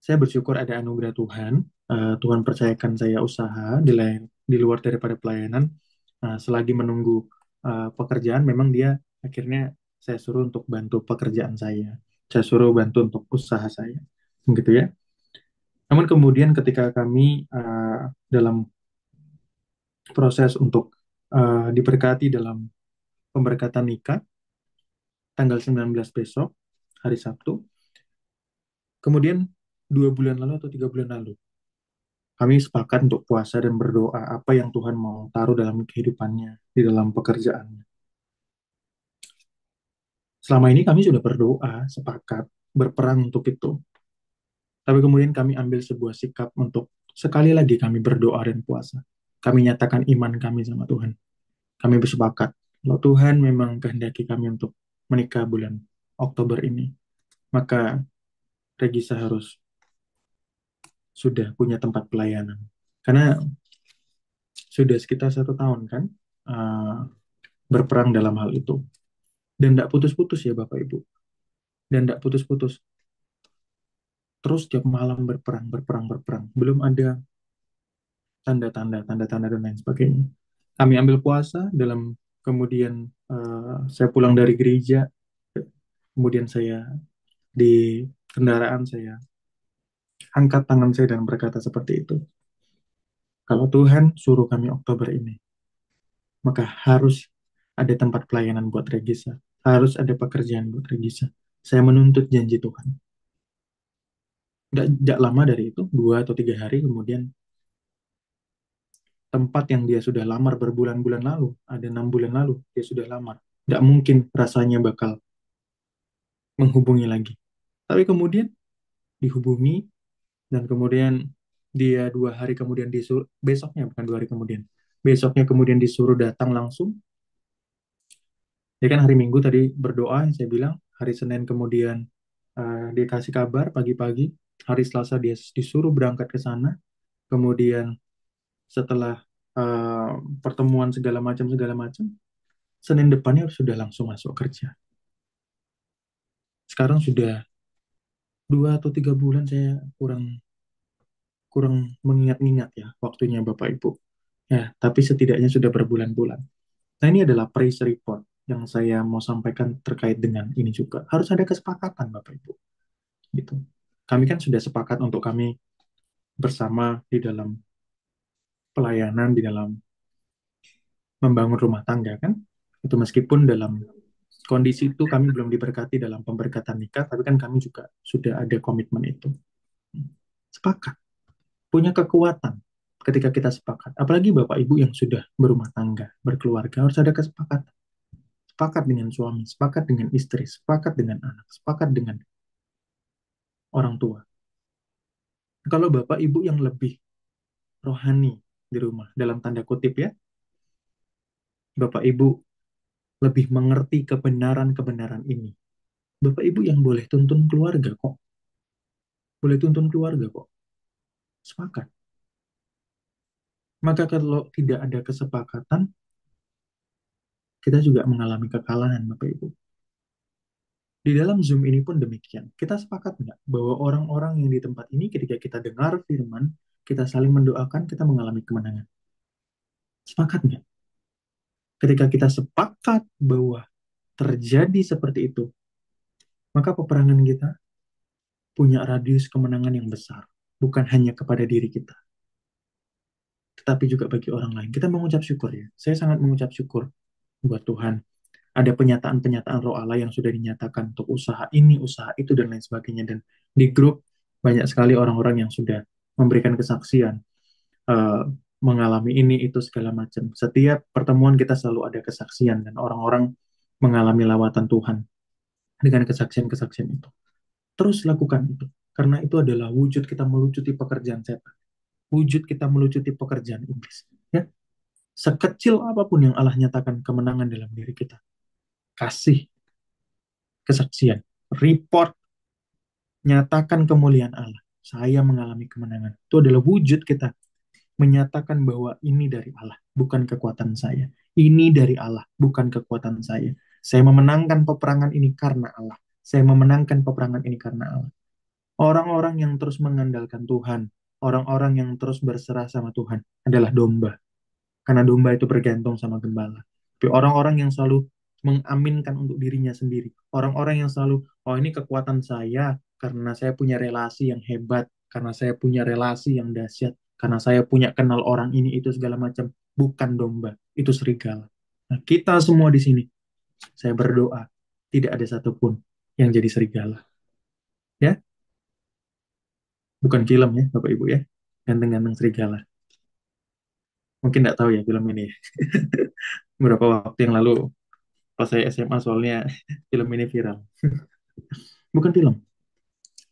saya bersyukur ada anugerah Tuhan. Tuhan percayakan saya usaha di luar daripada pelayanan. Selagi menunggu pekerjaan, memang dia akhirnya saya suruh untuk bantu pekerjaan saya. Saya suruh bantu untuk usaha saya. Gitu ya. Namun kemudian ketika kami dalam proses untuk diberkati dalam pemberkatan nikah, tanggal 19 besok, hari Sabtu, kemudian 2 bulan lalu atau 3 bulan lalu, kami sepakat untuk puasa dan berdoa apa yang Tuhan mau taruh dalam kehidupannya, di dalam pekerjaannya. Selama ini kami sudah berdoa, sepakat, berperang untuk itu. Tapi kemudian kami ambil sebuah sikap untuk sekali lagi kami berdoa dan puasa. Kami nyatakan iman kami sama Tuhan. Kami bersepakat, kalau Tuhan memang kehendaki kami untuk menikah bulan Oktober ini, maka Regisa harus sudah punya tempat pelayanan. Karena sudah sekitar 1 tahun kan uh, berperang dalam hal itu. Dan tidak putus-putus ya Bapak Ibu. Dan tidak putus-putus. Terus tiap malam berperang, berperang, berperang. Belum ada tanda-tanda, tanda-tanda dan lain sebagainya. Kami ambil puasa dalam kemudian saya pulang dari gereja, kemudian saya di kendaraan saya angkat tangan saya dan berkata seperti itu. Kalau Tuhan suruh kami Oktober ini, maka harus ada tempat pelayanan buat Regisa. Harus ada pekerjaan buat Regisa. Saya menuntut janji Tuhan. Tidak lama dari itu, 2 atau 3 hari kemudian tempat yang dia sudah lamar berbulan-bulan lalu, ada 6 bulan lalu, dia sudah lamar. Tidak mungkin rasanya bakal menghubungi lagi. Tapi kemudian dihubungi, dan kemudian dia 2 hari kemudian disuruh, besoknya bukan 2 hari kemudian, besoknya kemudian disuruh datang langsung. Dia kan hari Minggu tadi berdoa, yang saya bilang, hari Senin kemudian dia kasih kabar pagi-pagi, hari Selasa dia disuruh berangkat ke sana, kemudian setelah uh, pertemuan segala macam, Senin depannya sudah langsung masuk kerja. Sekarang sudah 2 atau 3 bulan saya kurang kurang mengingat-ingat ya waktunya Bapak Ibu. Ya, tapi setidaknya sudah berbulan-bulan. Nah, ini adalah praise report yang saya mau sampaikan terkait dengan ini juga. Harus ada kesepakatan Bapak Ibu. Gitu. Kami kan sudah sepakat untuk kami bersama di dalam pelayanan, di dalam membangun rumah tangga kan. Itu meskipun dalam kondisi itu kami belum diberkati dalam pemberkatan nikah, tapi kan kami juga sudah ada komitmen itu. Sepakat, punya kekuatan ketika kita sepakat. Apalagi Bapak Ibu yang sudah berumah tangga, berkeluarga, harus ada kesepakatan. Sepakat dengan suami, sepakat dengan istri, sepakat dengan anak, sepakat dengan orang tua. Kalau Bapak Ibu yang lebih rohani di rumah, dalam tanda kutip ya, Bapak Ibu lebih mengerti kebenaran-kebenaran ini. Bapak Ibu yang boleh tuntun keluarga kok. Boleh tuntun keluarga kok. Sepakat. Maka kalau tidak ada kesepakatan, kita juga mengalami kekalahan, Bapak Ibu. Di dalam Zoom ini pun demikian. Kita sepakat nggak bahwa orang-orang yang di tempat ini ketika kita dengar firman, kita saling mendoakan, kita mengalami kemenangan. Sepakat nggak? Ketika kita sepakat bahwa terjadi seperti itu, maka peperangan kita punya radius kemenangan yang besar. Bukan hanya kepada diri kita, tetapi juga bagi orang lain. Kita mengucap syukur ya. Saya sangat mengucap syukur buat Tuhan. Ada penyataan-penyataan roh Allah yang sudah dinyatakan untuk usaha ini, usaha itu, dan lain sebagainya. Dan di grup banyak sekali orang-orang yang sudah memberikan kesaksian, eh, mengalami ini, itu, segala macam. Setiap pertemuan kita selalu ada kesaksian, dan orang-orang mengalami lawatan Tuhan dengan kesaksian-kesaksian itu. Terus lakukan itu. Karena itu adalah wujud kita melucuti pekerjaan setan. Wujud kita melucuti pekerjaan iblis. Ya, sekecil apapun yang Allah nyatakan kemenangan dalam diri kita, kasih kesaksian, report, nyatakan kemuliaan Allah. Saya mengalami kemenangan. Itu adalah wujud kita menyatakan bahwa ini dari Allah, bukan kekuatan saya. Ini dari Allah, bukan kekuatan saya. Saya memenangkan peperangan ini karena Allah. Saya memenangkan peperangan ini karena Allah. Orang-orang yang terus mengandalkan Tuhan, orang-orang yang terus berserah sama Tuhan adalah domba. Karena domba itu bergantung sama gembala. Tapi orang-orang yang selalu mengaminkan untuk dirinya sendiri, orang-orang yang selalu, oh ini kekuatan saya karena saya punya relasi yang hebat, karena saya punya relasi yang dahsyat, karena saya punya kenal orang ini itu segala macam, bukan domba, itu serigala. Nah, kita semua di sini, saya berdoa, tidak ada satupun yang jadi serigala. Ya, bukan film ya, Bapak Ibu ya. Ganteng-ganteng serigala. Mungkin nggak tahu ya film ini. Beberapa waktu yang lalu pas saya SMA soalnya film ini viral. Bukan film.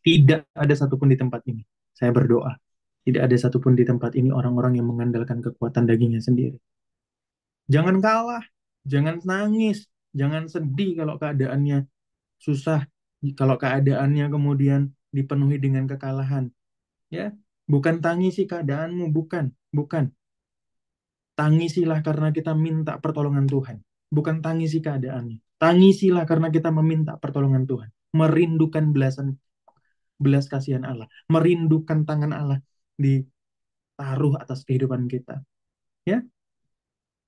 Tidak ada satupun di tempat ini. Saya berdoa. Tidak ada satupun di tempat ini orang-orang yang mengandalkan kekuatan dagingnya sendiri. Jangan kalah. Jangan nangis. Jangan sedih kalau keadaannya susah. Kalau keadaannya kemudian dipenuhi dengan kekalahan. Ya, bukan tangisi keadaanmu. Bukan. Bukan. Tangisilah karena kita minta pertolongan Tuhan. Bukan tangisi keadaannya. Tangisilah karena kita meminta pertolongan Tuhan. Merindukan belas kasihan Allah. Merindukan tangan Allah ditaruh atas kehidupan kita. Ya,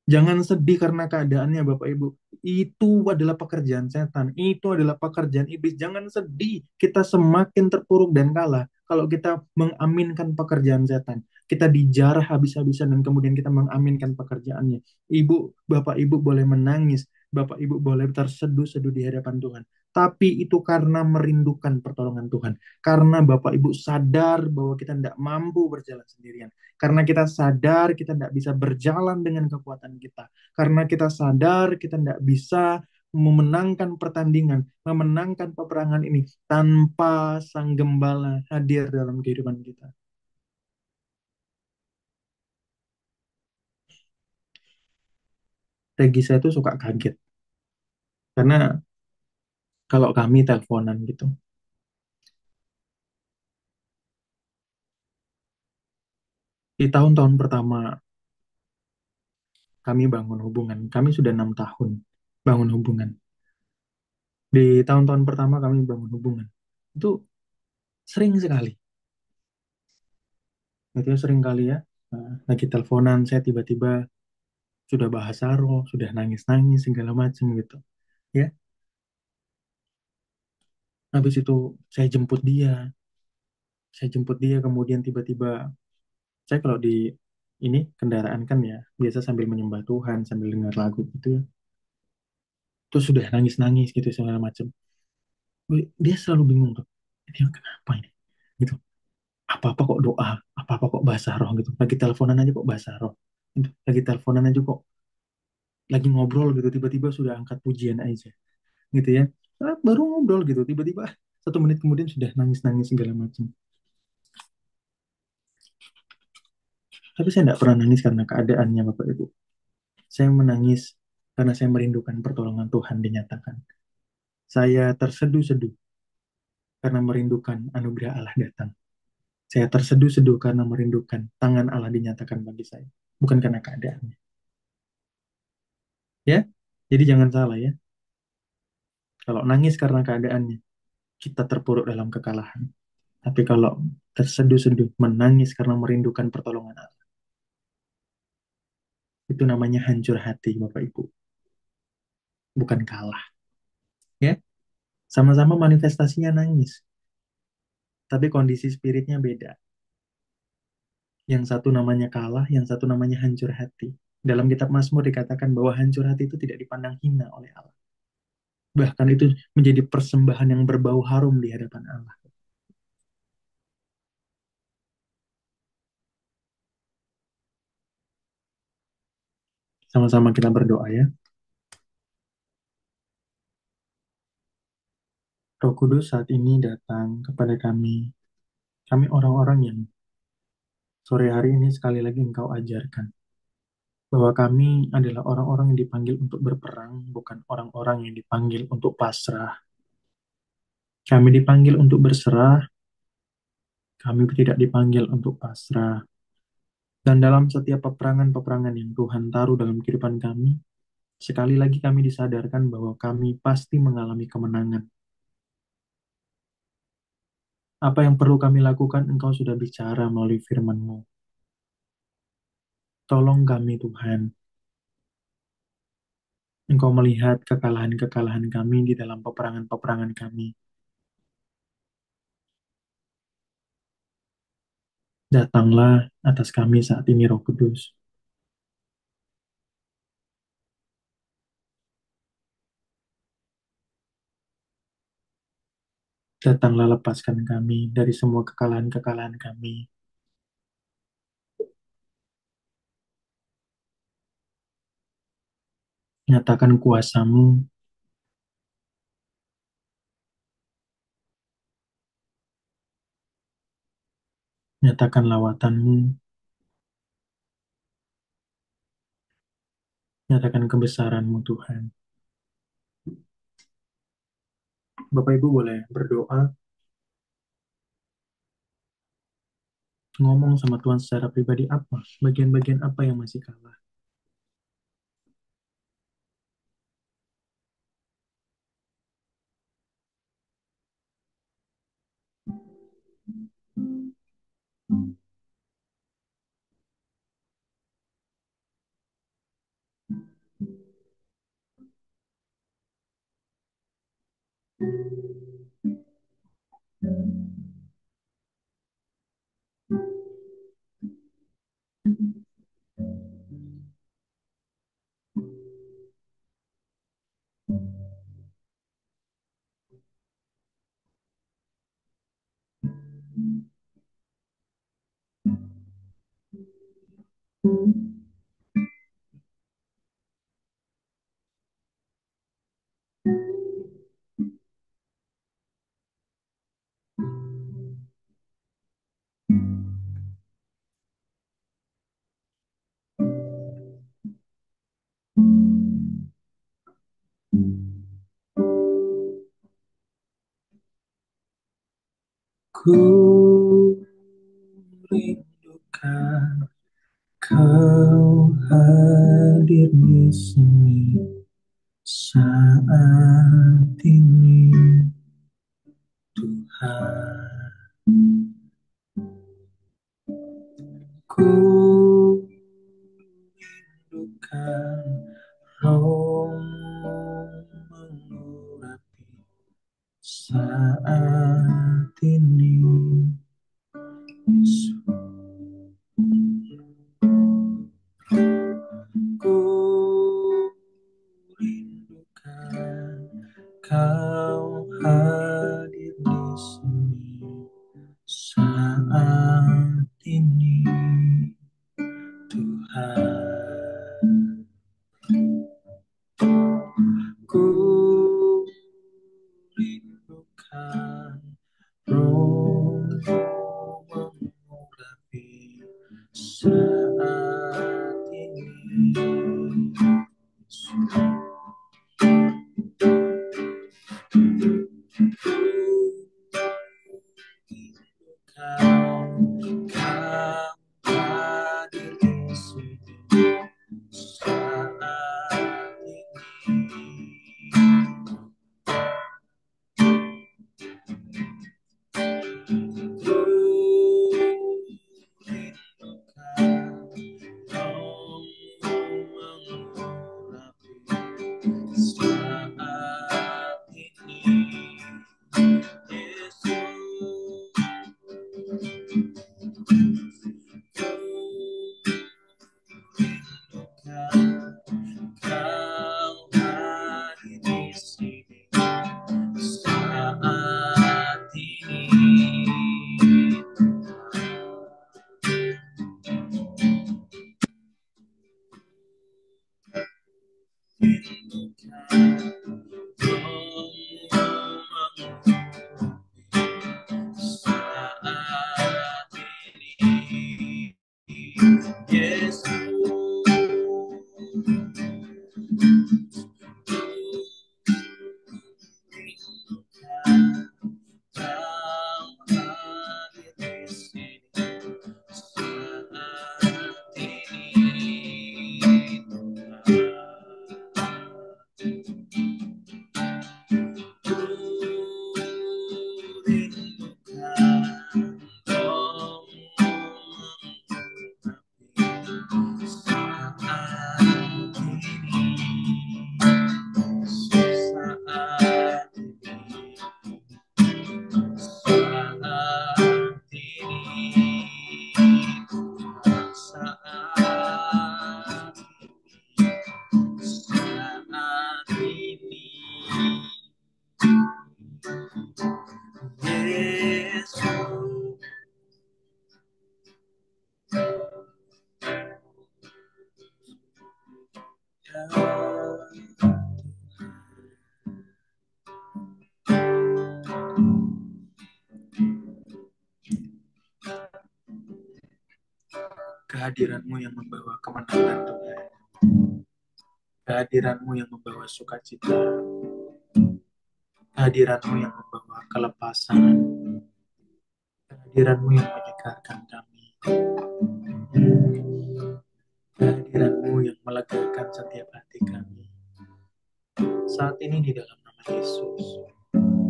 jangan sedih karena keadaannya Bapak Ibu. Itu adalah pekerjaan setan. Itu adalah pekerjaan iblis. Jangan sedih. Kita semakin terpuruk dan kalah kalau kita mengaminkan pekerjaan setan. Kita dijarah habis-habisan dan kemudian kita mengaminkan pekerjaannya. Ibu, Bapak Ibu boleh menangis. Bapak Ibu boleh terseduh-seduh di hadapan Tuhan. Tapi itu karena merindukan pertolongan Tuhan. Karena Bapak Ibu sadar bahwa kita tidak mampu berjalan sendirian. Karena kita sadar kita tidak bisa berjalan dengan kekuatan kita. Karena kita sadar kita tidak bisa memenangkan pertandingan, memenangkan peperangan ini tanpa Sang Gembala hadir dalam kehidupan kita. Regi saya tuh suka kaget. Karena kalau kami teleponan gitu, di tahun-tahun pertama kami bangun hubungan, kami sudah 6 tahun bangun hubungan. Di tahun-tahun pertama kami bangun hubungan, itu sering sekali. Itu sering kali ya, lagi teleponan, saya tiba-tiba sudah bahasa roh, sudah nangis-nangis segala macam gitu. Ya, habis itu saya jemput dia, kemudian tiba-tiba saya kalau di ini kendaraan kan ya biasa sambil menyembah Tuhan, sambil dengar lagu gitu ya. Terus sudah nangis-nangis gitu segala macam. Dia selalu bingung tuh. Dia kenapa ini? Gitu. Apa-apa kok doa, apa-apa kok bahasa roh gitu. Lagi teleponan aja kok bahasa roh. Gitu. Lagi teleponan aja kok lagi ngobrol gitu tiba-tiba sudah angkat pujian aja gitu ya. Baru ngobrol gitu tiba-tiba 1 menit kemudian sudah nangis-nangis segala macam. Tapi saya tidak pernah nangis karena keadaannya Bapak Ibu. Saya menangis karena saya merindukan pertolongan Tuhan dinyatakan. Saya terseduh-seduh karena merindukan anugerah Allah datang. Saya terseduh-seduh karena merindukan tangan Allah dinyatakan bagi saya, bukan karena keadaannya. Ya, jadi jangan salah ya. Kalau nangis karena keadaannya, kita terpuruk dalam kekalahan. Tapi kalau terseduh-seduh menangis karena merindukan pertolongan Allah, itu namanya hancur hati, Bapak Ibu, bukan kalah. Ya, sama-sama manifestasinya nangis, tapi kondisi spiritnya beda. Yang satu namanya kalah, yang satu namanya hancur hati. Dalam kitab Mazmur dikatakan bahwa hancur hati itu tidak dipandang hina oleh Allah. Bahkan itu menjadi persembahan yang berbau harum di hadapan Allah. Sama-sama kita berdoa ya. Roh Kudus saat ini datang kepada kami. Kami orang-orang yang sore hari ini sekali lagi Engkau ajarkan bahwa kami adalah orang-orang yang dipanggil untuk berperang, bukan orang-orang yang dipanggil untuk pasrah. Kami dipanggil untuk berserah, kami tidak dipanggil untuk pasrah. Dan dalam setiap peperangan-peperangan yang Tuhan taruh dalam kehidupan kami, sekali lagi kami disadarkan bahwa kami pasti mengalami kemenangan. Apa yang perlu kami lakukan, Engkau sudah bicara melalui firman-Mu. Tolong kami, Tuhan. Engkau melihat kekalahan-kekalahan kami di dalam peperangan-peperangan kami. Datanglah atas kami saat ini, Roh Kudus. Datanglah lepaskan kami dari semua kekalahan-kekalahan kami. Nyatakan kuasa-Mu, nyatakan lawatan-Mu, nyatakan kebesaran-Mu, Tuhan. Bapak Ibu boleh berdoa, ngomong sama Tuhan secara pribadi apa, bagian-bagian apa yang masih kalah. Ku rindukan Kau hadir di sini saat ini, Tuhan. Ku rindukan Roh-Mu mengurapi saat ini. Ku rindukan Kau hadir di sini saat ini, Tuhan. saat ini. Yesus, kau hadir di sini saat ini, Ku rindukan Rohmu saat ini, saat ini, saat ini, Yesus. Kehadiran-Mu yang membawa kemenangan, Tuhan. Kehadiran-Mu yang membawa sukacita. Kehadiran-Mu yang membawa kelepasan. Kehadiran-Mu yang menyegarkan kami. Kehadiran-Mu yang melegakan setiap hati kami. Saat ini di dalam nama Yesus,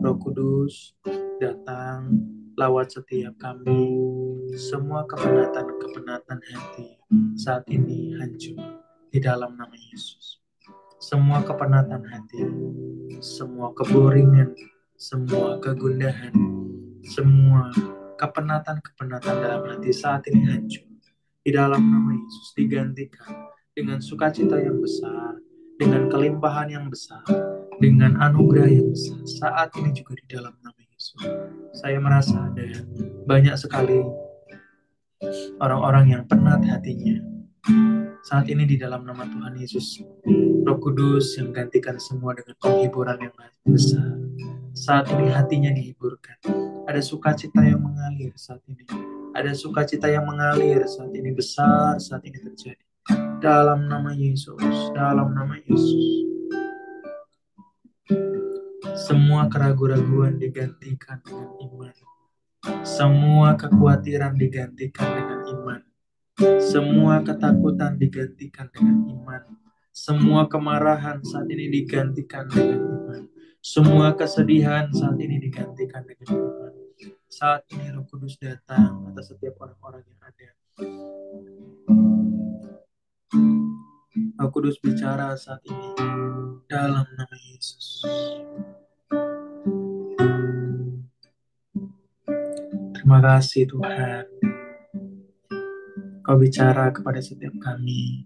Roh Kudus datang lawat setiap kami. Semua kepenatan-kepenatan hati saat ini hancur di dalam nama Yesus. Semua kepenatan hati, semua keboringan, semua kegundahan, semua kepenatan-kepenatan dalam hati saat ini hancur di dalam nama Yesus, digantikan dengan sukacita yang besar, dengan kelimpahan yang besar, dengan anugerah yang besar saat ini juga di dalam nama Yesus. Saya merasa ada banyak sekali orang-orang yang penat hatinya saat ini di dalam nama Tuhan Yesus. Roh Kudus yang gantikan semua dengan penghiburan yang besar. Saat ini hatinya dihiburkan. Ada sukacita yang mengalir saat ini. Ada sukacita yang mengalir saat ini, besar saat ini terjadi. Dalam nama Yesus, dalam nama Yesus. Semua keraguan-raguan digantikan dengan iman. Semua kekhawatiran digantikan dengan iman. Semua ketakutan digantikan dengan iman. Semua kemarahan saat ini digantikan dengan iman. Semua kesedihan saat ini digantikan dengan iman. Saat ini Roh Kudus datang atas setiap orang-orang yang ada. Roh Kudus bicara saat ini dalam nama Yesus. Terima kasih Tuhan. Kau bicara kepada setiap kami.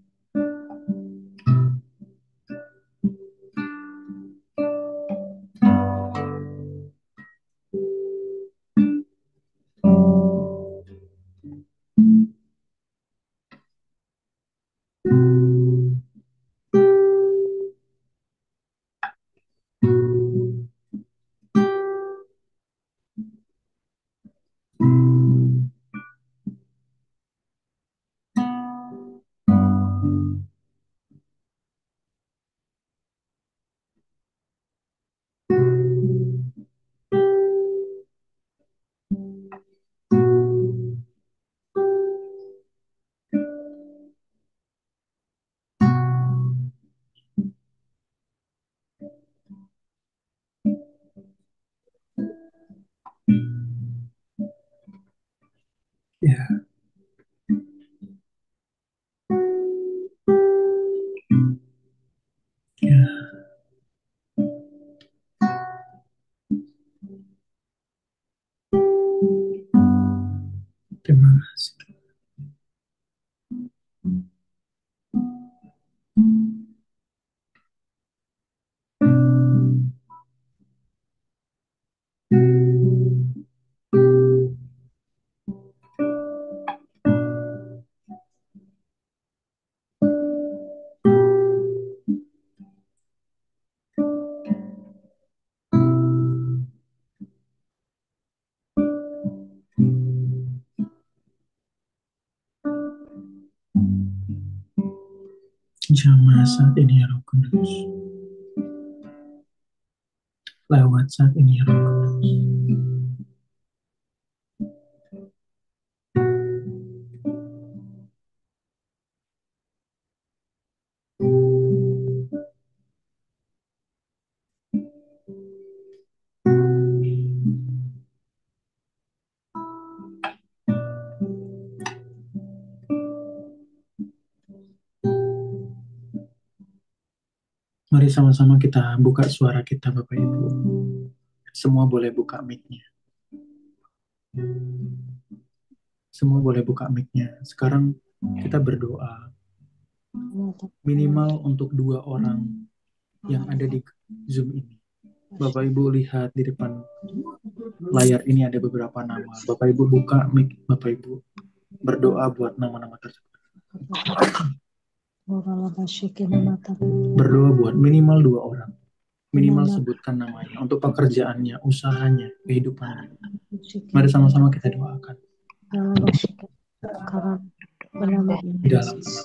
Jamah saat ini ya Roh Kudus. Lewat saat ini ya Roh Kudus. Mari sama-sama kita buka suara kita Bapak Ibu. Semua boleh buka mic-nya. Semua boleh buka mic-nya. Sekarang kita berdoa. Minimal untuk 2 orang yang ada di Zoom ini. Bapak Ibu lihat di depan layar ini ada beberapa nama. Bapak Ibu buka mic, Bapak Ibu berdoa buat nama-nama tersebut. Berdoa buat minimal 2 orang. Minimal sebutkan namanya untuk pekerjaannya, usahanya, kehidupannya. Mari sama-sama kita doakan. Di dalam nama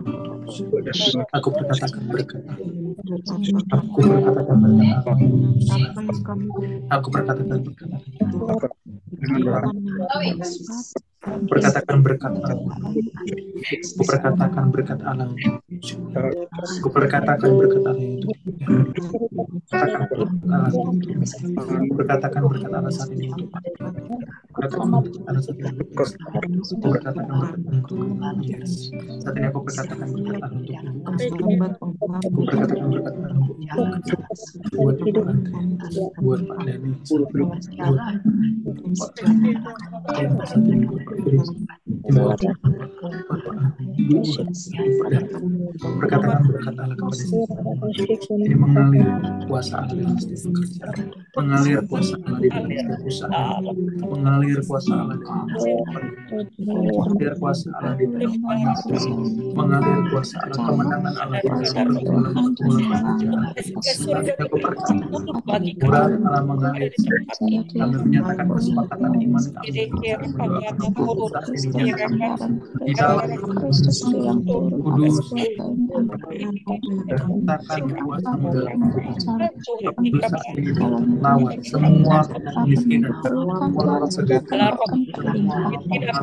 Tuhan Yesus, aku berkata, aku berkatakan berkat. Aku berkatakan berkat. Berkatakan berkat Allah. Aku berkatakan berkat Allah. Aku berkatakan berkat Allah itu. Aku berkatakan berkat Allah saat ini untuk berkatakan berkat Allah saat ini. Aku berkatakan berkat untuk yes. Saat ini aku berkatakan berkat Allah untuk aku berkatakan berkat Allah untuk buat Ibu Andre, buat Pak Dani, buat Pak Dani, saat ini buat Pak Idris, buat Bapak Ibu, berkatakan berkat Allah kepada saya. Ini mengalir kuasa Allah dalam setiap pekerjaan, mengalir kuasa Allah di dalam setiap usaha, mengalir kuasa Allah di dalam setiap pergumulan, mengalir kuasa Allah di dalam finansial, mengalir kuasa Allah kemenangan Allah di dalam pergumulan pekerjaan. Saat ini aku berkata, murah Allah mengalir. Kami menyatakan kesepakatan iman kami berdoa saat ini nyatakan di dalam kudus katakan kuasamu dalam hidup saat ini lawan semua kemiskinan, semua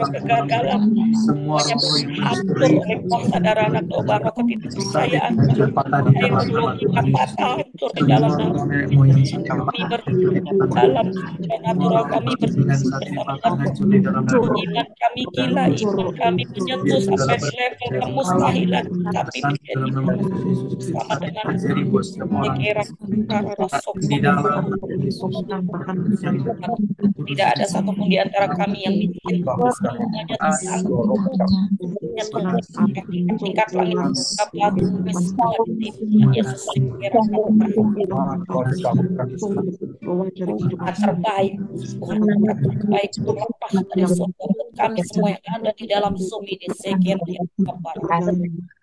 kegagalan, semua roh yang menisturi saat ini hancur patah di dalam nama Tuhan Yesus. Semua roh nenek moyang saat ini patah hancur di dalam nama Tuhan. Semua roh perselisihan saat ini patah hancur di dalam nama Tuhan. Kami gila, iman kami menyentuh sampai level kemustahilan, tapi dalam nama Tuhan Yesus sama dengan terjadi buat setiap orang di dalam nama Tuhan Yesus. tidak ada satupun di antara kami yang miskin, semuanya tingkat langit semua Yesus terbaik, terbaik terlepas dari kami semua yang ada di dalam Zoom ini sekian yang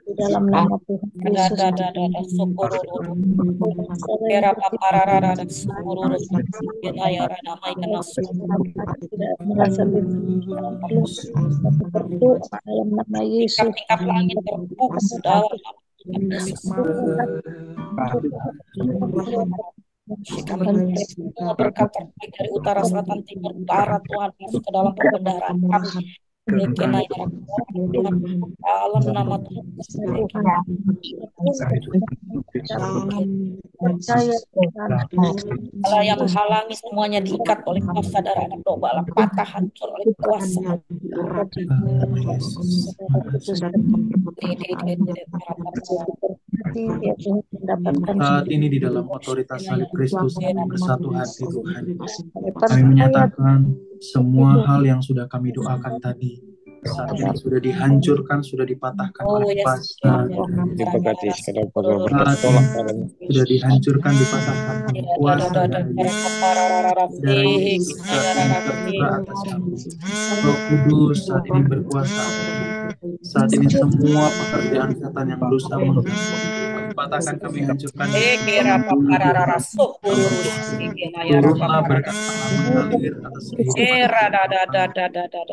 di dalam nama Tuhan Yesus. ada syukur era paparara dan syukur ya ramai kena tidak merasa berdoa dalam nama Yesus. tingkat langit terbuka dalam Yesus. Berkat terbaik dari utara, selatan, timur, barat, Tuhan masuk ke dalam perbendaharaan kami. Rekena ya Tuhan, dalam nama Tuhan Yesus, Tuhan, percaya Tuhan, segala yang menghalangi semuanya diikat oleh kuasa darah anak domba, Allah patah hancur oleh kuasa. Nama Yesus. ya Tuhan mendapatkan Saat ini di dalam otoritas salib Kristus kami bersatu hati Tuhan. Kami percaya menyatakan semua hal yang sudah kami doakan tadi saat ini sudah dihancurkan, sudah dipatahkan Oh oleh yes, kuasa. Dipagati sekarang para Saat tolak ini para sudah dihancurkan, dipatahkan oleh kuasa darah Yesus. Darah Yesus saat ini tercurah atas kami. Roh Kudus saat ini berkuasa atas kami. Saat ini semua pekerjaan setan yang berusaha mengganggu, kami patahkan, kami hancurkan. Turunlah berkat Allah mengalir atas kehidupan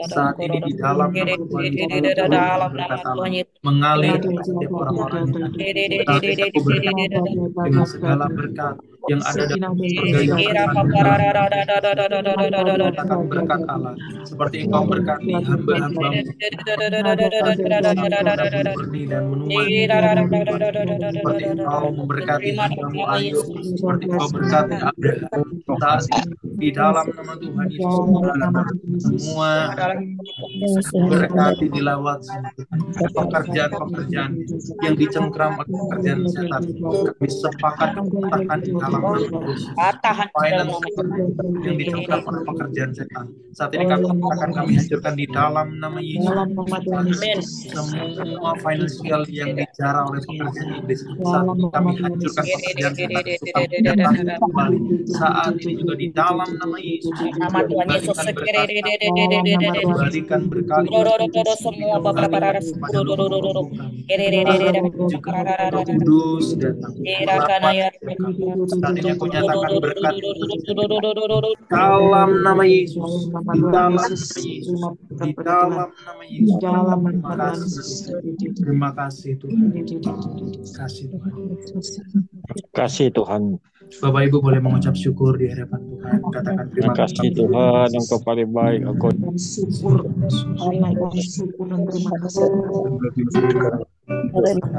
saat ini di dalam nama Tuhan Yesus. Berkat Allah mengalir atas setiap orang-orang yang ada. Saat ini aku berkata dengan segala berkat yang ada dalam surga yang katakan berkat Allah seperti engkau berkati hamba-hambamu murni dan menuai seperti engkau memberkati hambamu Ayub, seperti engkau berkati Abraham. Saat ini di dalam nama Tuhan Yesus semua berkati dilawat sama Tuhan. Pekerjaan-pekerjaan yang dicengkram oleh pekerjaan setan kami sepakat katakan di dalam nama Yesus. Finance yang dicengkram oleh pekerjaan setan saat ini kami katakan, kami hancurkan di dalam nama Yesus. Semua financial yang dijarah oleh pekerjaan iblis saat ini kami hancurkan pekerjaan setan itu kami datang kembali saat ini juga di dalam nama Yesus. Nama Tuhan Yesus Kembalikan berkali semua bapak Kudus datang. Saat ini aku nyatakan berkat dalam nama Yesus, di dalam nama Yesus, di dalam nama Yesus. Terima kasih Tuhan. Kasih Tuhan. kasih Tuhan. Bapak Ibu boleh mengucap syukur di hadapan Tuhan. Katakan terima Kasih Tuhan, Engkau paling baik. Engkau Terima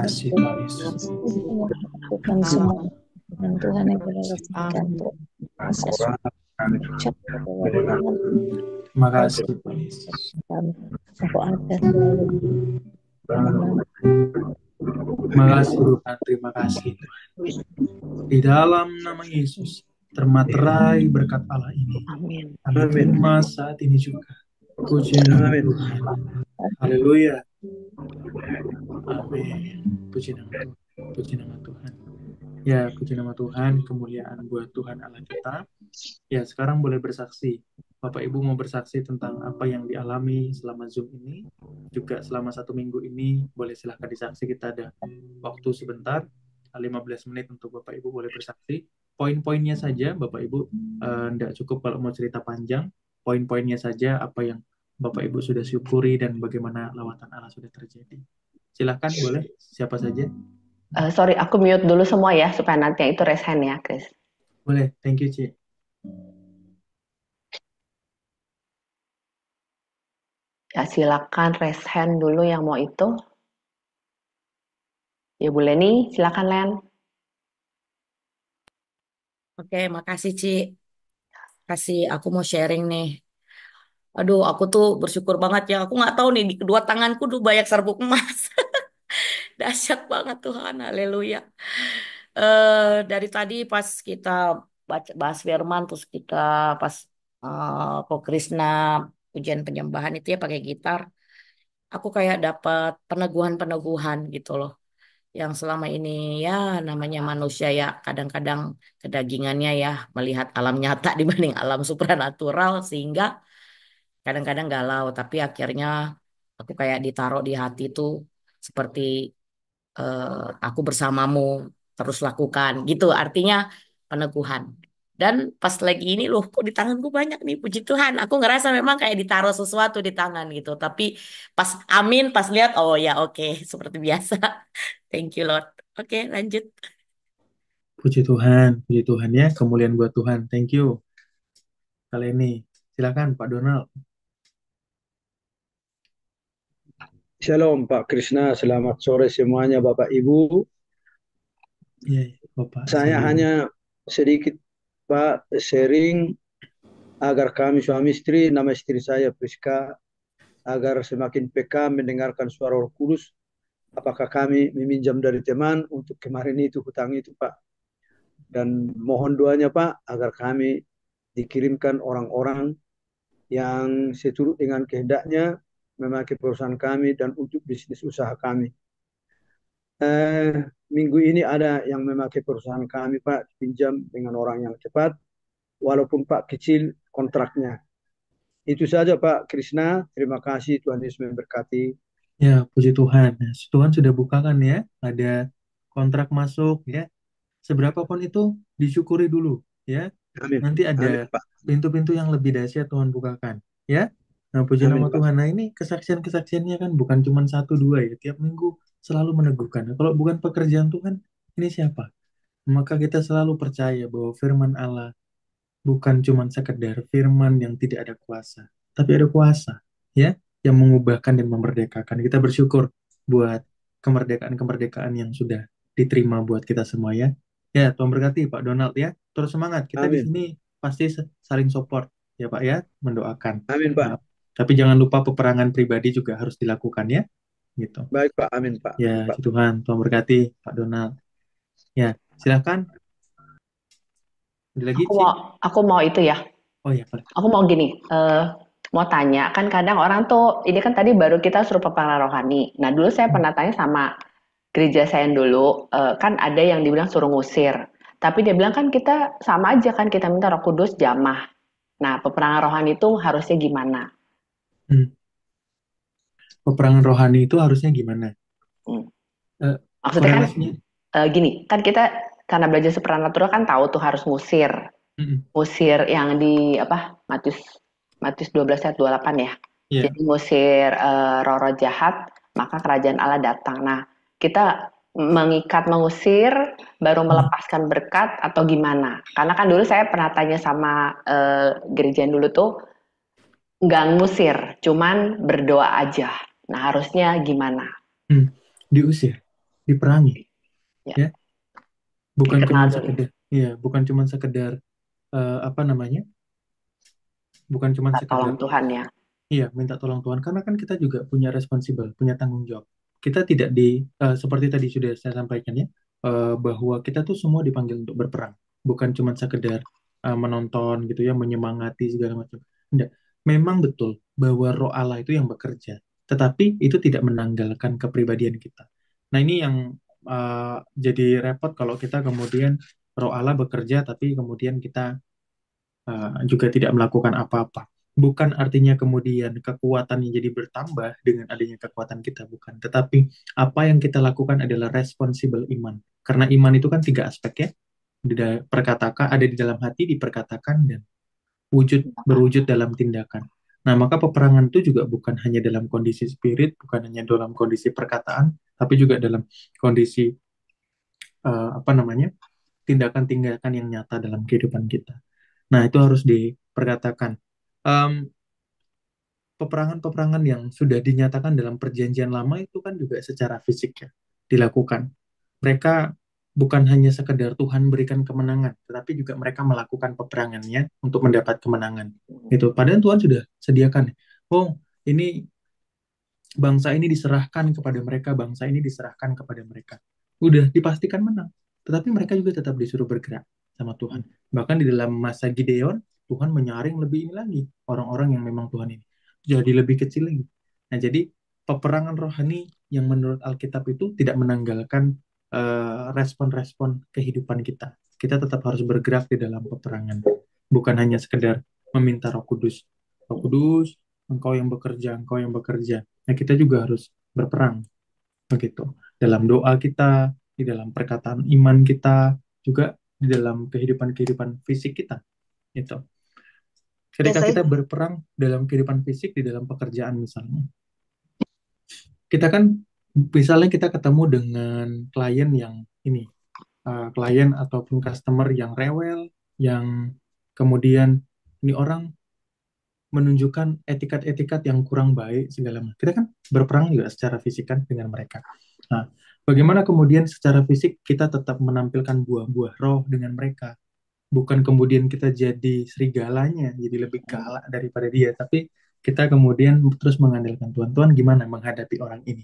kasih Tuhan Yesus. Tuhan semua dengan Tuhan yang berkasihan Terima kasih Tuhan Yesus. aku ada Terima kasih Tuhan. Terima kasih Tuhan. Di dalam nama Yesus termaterai berkat Allah ini. Kami terima saat ini juga. Puji nama Tuhan. Haleluya. Amin. Puji nama Tuhan. Puji nama Tuhan. Ya, puji nama Tuhan, kemuliaan buat Tuhan Allah kita. Ya, sekarang boleh bersaksi. Bapak Ibu mau bersaksi tentang apa yang dialami selama Zoom ini, juga selama 1 minggu ini, boleh silahkan disaksi. Kita ada waktu sebentar, 15 menit untuk Bapak Ibu boleh bersaksi. Poin-poinnya saja, Bapak Ibu, tidak cukup kalau mau cerita panjang. Poin-poinnya saja apa yang Bapak Ibu sudah syukuri dan bagaimana lawatan Allah sudah terjadi. Silahkan, boleh, siapa saja. Sorry, aku mute dulu semua ya, supaya nanti itu raise hand ya, Chris. Boleh, thank you, Ci. Ya, silakan raise hand dulu yang mau itu. Ya, Bu Leni, silakan, Len. Oke, makasih Ci. Kasih aku mau sharing nih. Aduh, aku tuh bersyukur banget ya. Aku nggak tahu nih di kedua tanganku tuh banyak serbuk emas. Dahsyat banget Tuhan, haleluya. Dari tadi pas kita bahas firman, terus kita pas Ko Krisna ujian penyembahan itu ya pakai gitar, aku kayak dapat peneguhan-peneguhan gitu loh. Yang selama ini ya namanya manusia ya kadang-kadang kedagingannya ya melihat alam nyata dibanding alam supranatural sehingga kadang-kadang galau. Tapi akhirnya aku kayak ditaruh di hati tuh seperti aku bersamamu terus lakukan gitu artinya peneguhan dan pas lagi ini loh kok di tanganku banyak nih puji Tuhan aku ngerasa memang kayak ditaruh sesuatu di tangan gitu tapi pas amin pas lihat oh ya oke seperti biasa thank you Lord oke lanjut. Puji Tuhan ya, kemuliaan buat Tuhan. Thank you. Kali ini, silakan Pak Donald. Shalom Pak Krishna, selamat sore semuanya Bapak Ibu. Iya, Bapak, Saya salam. hanya sedikit Pak sharing agar kami suami istri, nama istri saya Priska, agar semakin peka mendengarkan suara Roh Kudus. Apakah kami meminjam dari teman untuk kemarin itu hutang itu Pak. Dan mohon doanya Pak agar kami dikirimkan orang-orang yang seturut dengan kehendaknya memakai perusahaan kami dan untuk bisnis usaha kami. eh, Minggu ini ada yang memakai perusahaan kami, Pak, pinjam dengan orang yang cepat, walaupun Pak kecil kontraknya. Itu saja Pak Krisna, terima kasih Tuhan Yesus memberkati. Ya, puji Tuhan. Nah, Tuhan sudah bukakan ya, ada kontrak masuk ya. Seberapa pun itu disyukuri dulu ya. Amin. Nanti Amin ada Pak. pintu-pintu yang lebih dahsyat Tuhan bukakan ya. Nah, puji Amin nama Pak. Tuhan. Nah, ini kesaksian-kesaksiannya kan bukan cuma satu dua ya, tiap minggu selalu meneguhkan. Nah, kalau bukan pekerjaan Tuhan, ini siapa? Maka kita selalu percaya bahwa firman Allah bukan cuma sekedar firman yang tidak ada kuasa, tapi ada kuasa ya yang mengubahkan dan memerdekakan. Kita bersyukur buat kemerdekaan-kemerdekaan yang sudah diterima buat kita semua ya. Ya, Tuhan berkati Pak Donald ya. Terus semangat. Kita di Amin. sini pasti saling support ya Pak ya, mendoakan. Amin Nah, Pak. tapi jangan lupa peperangan pribadi juga harus dilakukan ya. Gitu. Baik Pak. Amin Pak. Amin, Ya, Pak. puji Tuhan. Tuhan berkati Pak Donald. Ya, silakan. Ada lagi, Ci? Aku mau itu ya. Oh ya, boleh. Aku mau gini, mau tanya, kan kadang orang tuh, ini kan tadi baru kita suruh peperangan rohani. Nah, dulu saya pernah tanya sama gereja saya yang dulu, kan ada yang dibilang suruh ngusir. Tapi dia bilang kan kita sama aja kan, kita minta Roh Kudus jamah. Nah, peperangan rohani itu harusnya gimana? Hmm. Peperangan rohani itu harusnya gimana? Hmm. Eh, Maksudnya kan korelasinya? gini, kan kita karena belajar supranatural kan tahu tuh harus ngusir. Mm-mm. Ngusir yang di apa? Matius 12 ayat 28 ya. Iya. Jadi ngusir roh-roh jahat, maka kerajaan Allah datang. Nah, kita mengikat, mengusir, baru melepaskan berkat atau gimana? Karena kan dulu saya pernah tanya sama gereja yang dulu tuh, nggak ngusir, cuman berdoa aja. Nah, harusnya gimana? Diusir, diperangi, Ya. ya. Bukan Dikenal cuma dulu. sekedar, ya, bukan cuma sekedar apa namanya? Bukan cuma Minta sekedar, tolong Tuhan ya. iya, minta tolong Tuhan. Karena kan kita juga punya responsible, punya tanggung jawab. Kita tidak seperti tadi sudah saya sampaikan ya, bahwa kita tuh semua dipanggil untuk berperang. Bukan cuma sekedar menonton gitu ya, menyemangati segala macam. Enggak. Memang betul bahwa Roh Allah itu yang bekerja, tetapi itu tidak menanggalkan kepribadian kita. Nah, ini yang jadi repot kalau kita kemudian Roh Allah bekerja, tapi kemudian kita juga tidak melakukan apa-apa. Bukan artinya kemudian kekuatannya jadi bertambah dengan adanya kekuatan kita, bukan. Tetapi apa yang kita lakukan adalah responsible iman. Karena iman itu kan tiga aspek ya. Perkatakan, ada di dalam hati, diperkatakan, dan berwujud dalam tindakan. Nah, maka peperangan itu juga bukan hanya dalam kondisi spirit, bukan hanya dalam kondisi perkataan, tapi juga dalam kondisi apa namanya, tindakan-tindakan yang nyata dalam kehidupan kita. Nah, itu harus diperkatakan. Peperangan-peperangan yang sudah dinyatakan dalam perjanjian lama itu kan juga secara fisik ya dilakukan. Mereka bukan hanya sekedar Tuhan berikan kemenangan, tetapi juga mereka melakukan peperangannya untuk mendapat kemenangan. Itu. Padahal Tuhan sudah sediakan. Oh, ini bangsa ini diserahkan kepada mereka, bangsa ini diserahkan kepada mereka. Udah dipastikan menang. Tetapi mereka juga tetap disuruh bergerak sama Tuhan. Bahkan di dalam masa Gideon, Tuhan menyaring lebih ini lagi orang-orang yang memang Tuhan ini. Jadi lebih kecil lagi. Nah, jadi peperangan rohani yang menurut Alkitab itu tidak menanggalkan respon-respon kehidupan kita. Kita tetap harus bergerak di dalam peperangan. Bukan hanya sekedar meminta Roh Kudus. Roh Kudus, engkau yang bekerja, engkau yang bekerja. Nah, kita juga harus berperang begitu. Dalam doa kita, di dalam perkataan iman kita, juga di dalam kehidupan-kehidupan fisik kita. Itu. Ketika kita berperang dalam kehidupan fisik, di dalam pekerjaan misalnya. Kita kan, misalnya kita ketemu dengan klien yang ini, klien ataupun customer yang rewel, yang kemudian ini orang menunjukkan etikat-etikat yang kurang baik segala macam. Kita kan berperang juga secara fisik kan dengan mereka. Nah, bagaimana kemudian secara fisik kita tetap menampilkan buah-buah roh dengan mereka? Bukan kemudian kita jadi serigalanya, jadi lebih galak daripada dia, tapi kita kemudian terus mengandalkan Tuhan. Tuhan gimana menghadapi orang ini?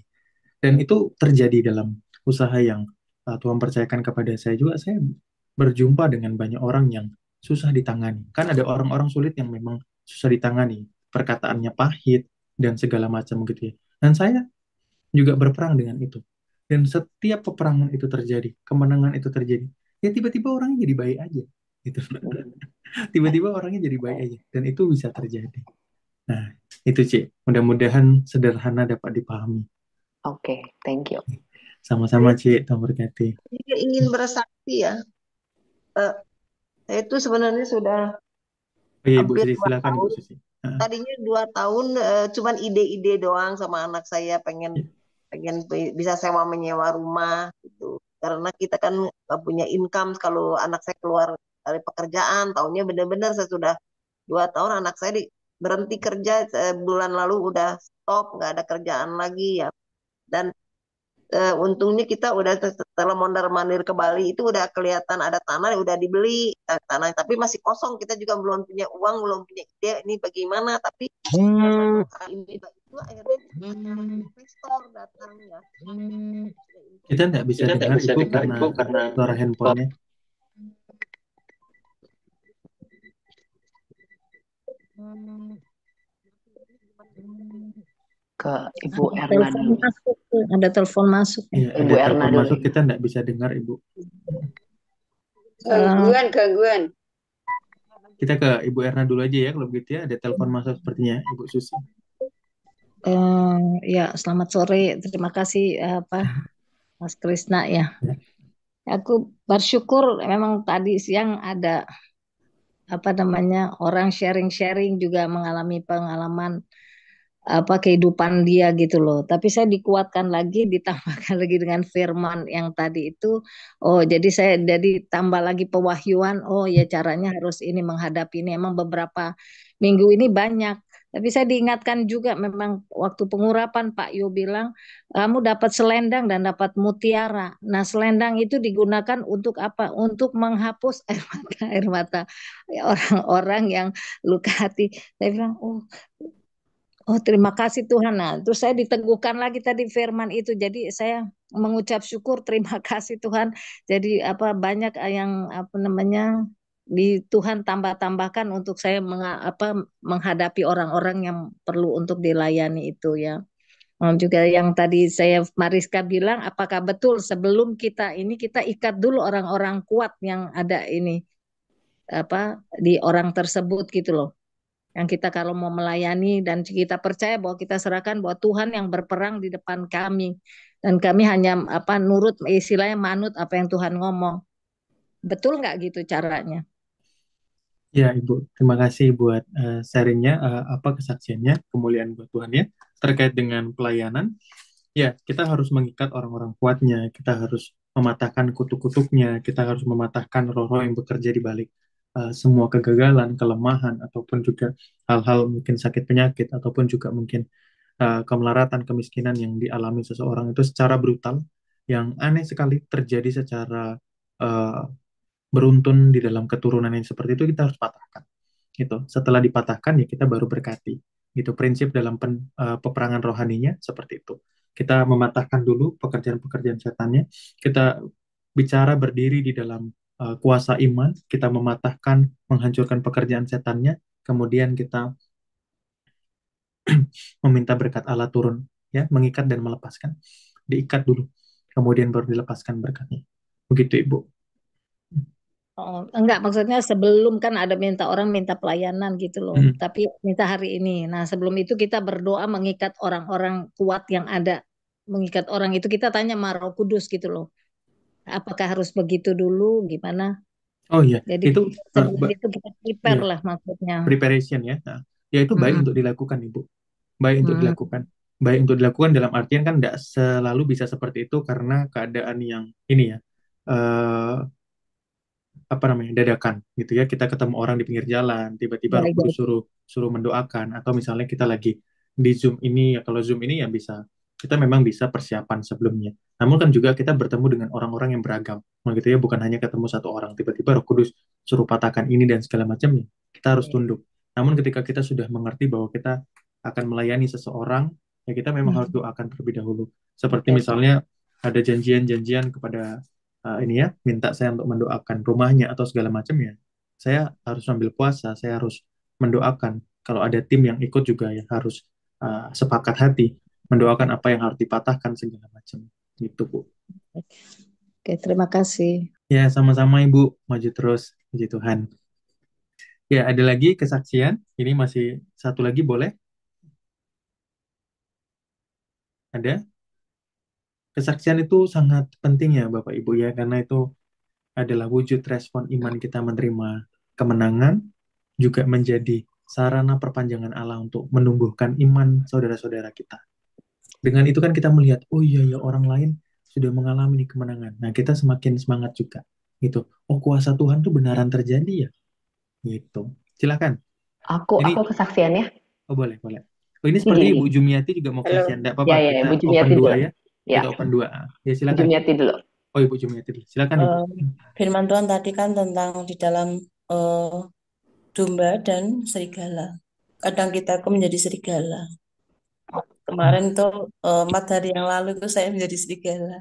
Dan itu terjadi dalam usaha yang Tuhan percayakan kepada saya juga. Saya berjumpa dengan banyak orang yang susah ditangani. Kan ada orang-orang sulit yang memang susah ditangani, perkataannya pahit dan segala macam gitu ya. Dan saya juga berperang dengan itu. Dan setiap peperangan itu terjadi, kemenangan itu terjadi, ya tiba-tiba orangnya jadi baik aja. Gitu. Tiba-tiba orangnya jadi baik aja. Dan itu bisa terjadi. Nah, itu Cik. Mudah-mudahan sederhana dapat dipahami. Oke, thank you. Sama-sama Cik, Tuhan berkati. Saya ingin bersaksi ya. Saya itu sebenarnya sudah Oh iya Ibu hampir Susi, 2 silakan Ibu tahun. Susi. Ah, Tadinya 2 tahun cuman ide-ide doang sama anak saya pengen bisa sewa menyewa rumah gitu. Karena kita kan nggak punya income kalau anak saya keluar dari pekerjaan. Tahunnya benar-benar saya sudah 2 tahun anak saya berhenti kerja bulan lalu udah stop nggak ada kerjaan lagi ya. Dan untungnya kita udah setelah mondar-mandir ke Bali itu udah kelihatan ada tanah udah dibeli tanah tapi masih kosong kita juga belum punya uang belum punya ide ini bagaimana tapi ini itu akhirnya investor datang ya. Kita nggak bisa dengar Ibu karena suara handphonenya. Ke Ibu Ada Erna telepon dulu. masuk tuh, ada telepon masuk. Iya, Ibu ada Erna telepon dulu. masuk, kita nggak bisa dengar Ibu. Gangguan. Kita ke Ibu Erna dulu aja ya, kalau begitu ya. Ada telepon masuk sepertinya, Ibu Susi. Ya, selamat sore. Terima kasih Mas Krisna ya. Ya. Aku bersyukur memang tadi siang ada orang sharing-sharing juga mengalami pengalaman kehidupan dia gitu loh. Tapi saya dikuatkan lagi, ditambahkan lagi dengan firman yang tadi itu. Oh, jadi saya tambah lagi pewahyuan. Oh ya caranya harus ini menghadapi ini. Emang beberapa minggu ini banyak. Tapi saya diingatkan juga memang waktu pengurapan Pak Yo bilang kamu dapat selendang dan dapat mutiara. Nah selendang itu digunakan untuk apa? Untuk menghapus air mata orang-orang yang luka hati. Saya bilang oh terima kasih Tuhan. Nah, terus saya diteguhkan lagi tadi firman itu. Jadi saya mengucap syukur terima kasih Tuhan. Jadi banyak yang di Tuhan tambahkan untuk saya menghadapi orang-orang yang perlu untuk dilayani itu ya. Juga yang tadi Mariska bilang, apakah betul sebelum kita ikat dulu orang-orang kuat yang ada ini di orang tersebut gitu loh. Yang kita kalau mau melayani dan kita percaya bahwa kita serahkan bahwa Tuhan yang berperang di depan kami dan kami hanya nurut istilahnya manut apa yang Tuhan ngomong. Betul nggak gitu caranya? Ya Ibu, terima kasih buat sharingnya, kesaksiannya, kemuliaan buat Tuhan ya, terkait dengan pelayanan. Ya, kita harus mengikat orang-orang kuatnya, kita harus mematahkan kutuk-kutuknya, kita harus mematahkan roh-roh yang bekerja di balik semua kegagalan, kelemahan, ataupun juga hal-hal mungkin sakit penyakit, ataupun juga mungkin kemelaratan, kemiskinan yang dialami seseorang itu secara brutal, yang aneh sekali terjadi secara beruntun di dalam keturunan yang seperti itu, kita harus patahkan. Gitu. Setelah dipatahkan ya kita baru berkati. Gitu prinsip dalam peperangan rohaninya seperti itu. Kita mematahkan dulu pekerjaan-pekerjaan setannya. Kita bicara berdiri di dalam kuasa iman. Kita mematahkan, menghancurkan pekerjaan setannya. Kemudian kita meminta berkat Allah turun, ya, mengikat dan melepaskan. Diikat dulu, kemudian baru dilepaskan berkatnya. Begitu Ibu. Oh, enggak, maksudnya sebelum kan ada orang minta pelayanan gitu loh, tapi minta hari ini. Nah, sebelum itu kita berdoa mengikat orang-orang kuat yang ada, mengikat orang itu kita tanya sama Roh Kudus gitu loh. Apakah harus begitu dulu, gimana? Oh iya, Jadi itu sebelum itu kita prepare iya, lah maksudnya. preparation ya. Nah, ya itu baik untuk dilakukan Ibu. Baik untuk dilakukan. Baik untuk dilakukan dalam artian kan tidak selalu bisa seperti itu karena keadaan yang ini ya. apa namanya, dadakan gitu ya. Kita ketemu orang di pinggir jalan, tiba-tiba Roh Kudus Baik-baik. suruh suruh mendoakan, atau misalnya kita lagi di Zoom ini ya, kalau Zoom ini ya bisa, kita memang bisa persiapan sebelumnya. Namun kan juga kita bertemu dengan orang-orang yang beragam, nah, gitu ya, bukan hanya ketemu satu orang, tiba-tiba Roh Kudus suruh patahkan ini dan segala macamnya, kita harus tunduk. Namun ketika kita sudah mengerti bahwa kita akan melayani seseorang, ya kita memang harus doakan terlebih dahulu. Seperti Oke. misalnya ada janjian-janjian kepada ini ya, minta saya untuk mendoakan rumahnya atau segala macamnya. Saya harus ambil puasa, saya harus mendoakan. Kalau ada tim yang ikut juga ya harus sepakat hati mendoakan apa yang harus dipatahkan segala macam. Gitu, Bu. Oke, terima kasih. Ya, sama-sama Ibu. Maju terus, puji Tuhan. Ya, ada lagi kesaksian. Ini masih satu lagi, boleh? Ada? Kesaksian itu sangat penting ya, Bapak Ibu ya, karena itu adalah wujud respon iman kita menerima kemenangan, juga menjadi sarana perpanjangan Allah untuk menumbuhkan iman saudara-saudara kita. Dengan itu kan kita melihat, oh iya ya, orang lain sudah mengalami kemenangan. Nah, kita semakin semangat juga. Gitu. Oh, kuasa Tuhan tuh benaran terjadi ya. Gitu. Silakan. Aku Ini, kesaksian ya. oh boleh, boleh. Oh, ini Ini seperti gini. Ibu Jumiati juga mau Halo. kesaksian. Tidak Ya apa-apa, ya, kita Bu open Jumiati dua dulu. ya. Ya, Kita open dua. Ya, Bu silakan. Jumiati dulu. Oh, Ibu Jumiati dulu. Silakan, Ibu. Firman Tuhan tadi kan tentang di dalam domba dan serigala. Kadang kita aku menjadi serigala. Kemarin tuh 4 hari yang lalu tuh saya menjadi serigala.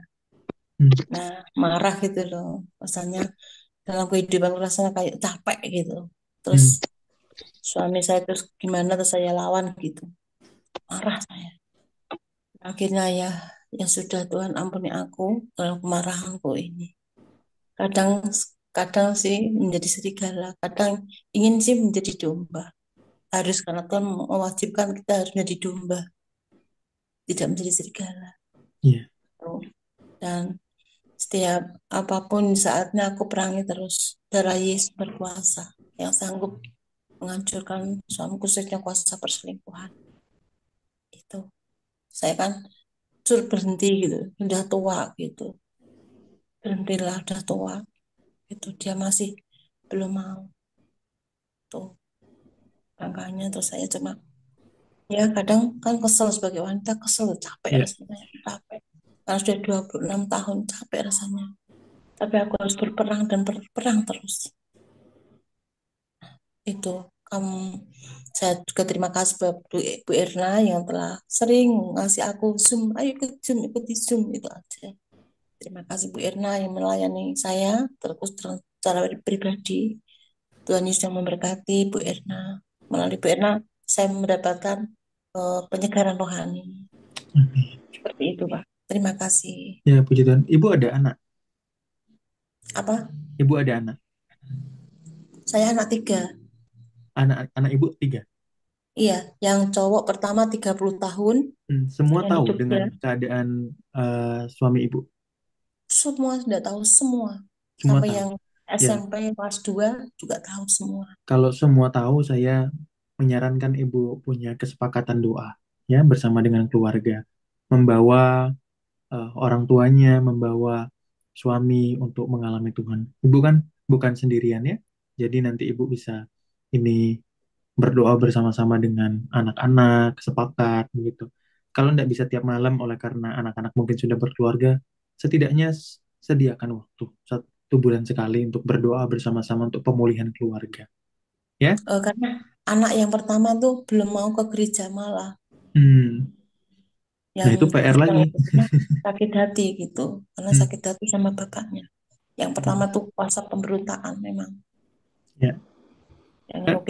Nah, marah gitu loh. Rasanya dalam kehidupan rasanya kayak capek gitu. Terus suami saya terus gimana terus saya lawan gitu. Marah saya. Akhirnya ya sudah Tuhan ampuni aku dalam kemarahanku ini. Kadang kadang sih menjadi serigala, kadang ingin sih menjadi domba. Harus karena Tuhan mewajibkan kita harus menjadi domba, tidak menjadi serigala. Iya. Dan setiap apapun saatnya aku perangi terus. Darah Yesus berkuasa yang sanggup menghancurkan suami khususnya kuasa perselingkuhan. Itu saya kan suruh berhenti gitu, udah tua gitu. Berhentilah, udah tua. Itu dia masih belum mau. Tuh, makanya tuh saya cuma ya kadang kan kesel sebagai wanita, kesel, capek Iya. rasanya, capek. Karena sudah 26 tahun, capek rasanya. Tapi aku harus berperang dan berperang terus. Itu kamu, saya juga terima kasih buat Bu Erna yang telah sering ngasih aku Zoom, ayo ikut Zoom, ikuti Zoom, itu aja. Terima kasih Bu Erna yang melayani saya terus secara pribadi. Tuhan Yesus yang memberkati Bu Erna. Melalui Bu Erna, saya mendapatkan penyegaran rohani. Seperti itu, Pak. Terima kasih. Ya, puji Tuhan. Ibu ada anak? Apa? Ibu ada anak? Saya anak 3. Anak Ibu 3? Iya, yang cowok pertama 30 tahun. Semua yang tahu hidup dengan dia. keadaan suami Ibu? Semua sudah tahu semua. Semua Sampai tahu. yang Ya, SMP kelas 2 juga tahu semua. kalau semua tahu, saya menyarankan Ibu punya kesepakatan doa ya bersama dengan keluarga, membawa orang tuanya, membawa suami untuk mengalami Tuhan. Ibu kan bukan sendirian ya, jadi nanti Ibu bisa ini berdoa bersama-sama dengan anak-anak, sepakat begitu. Kalau tidak bisa tiap malam oleh karena anak-anak mungkin sudah berkeluarga, setidaknya sediakan waktu 1 bulan sekali untuk berdoa bersama-sama untuk pemulihan keluarga. Ya? Karena anak yang pertama tuh belum mau ke gereja malah. Nah, itu PR lagi. Sakit hati gitu. Karena sakit hati sama bapaknya. Yang pertama tuh kuasa pemberontakan memang. Ya.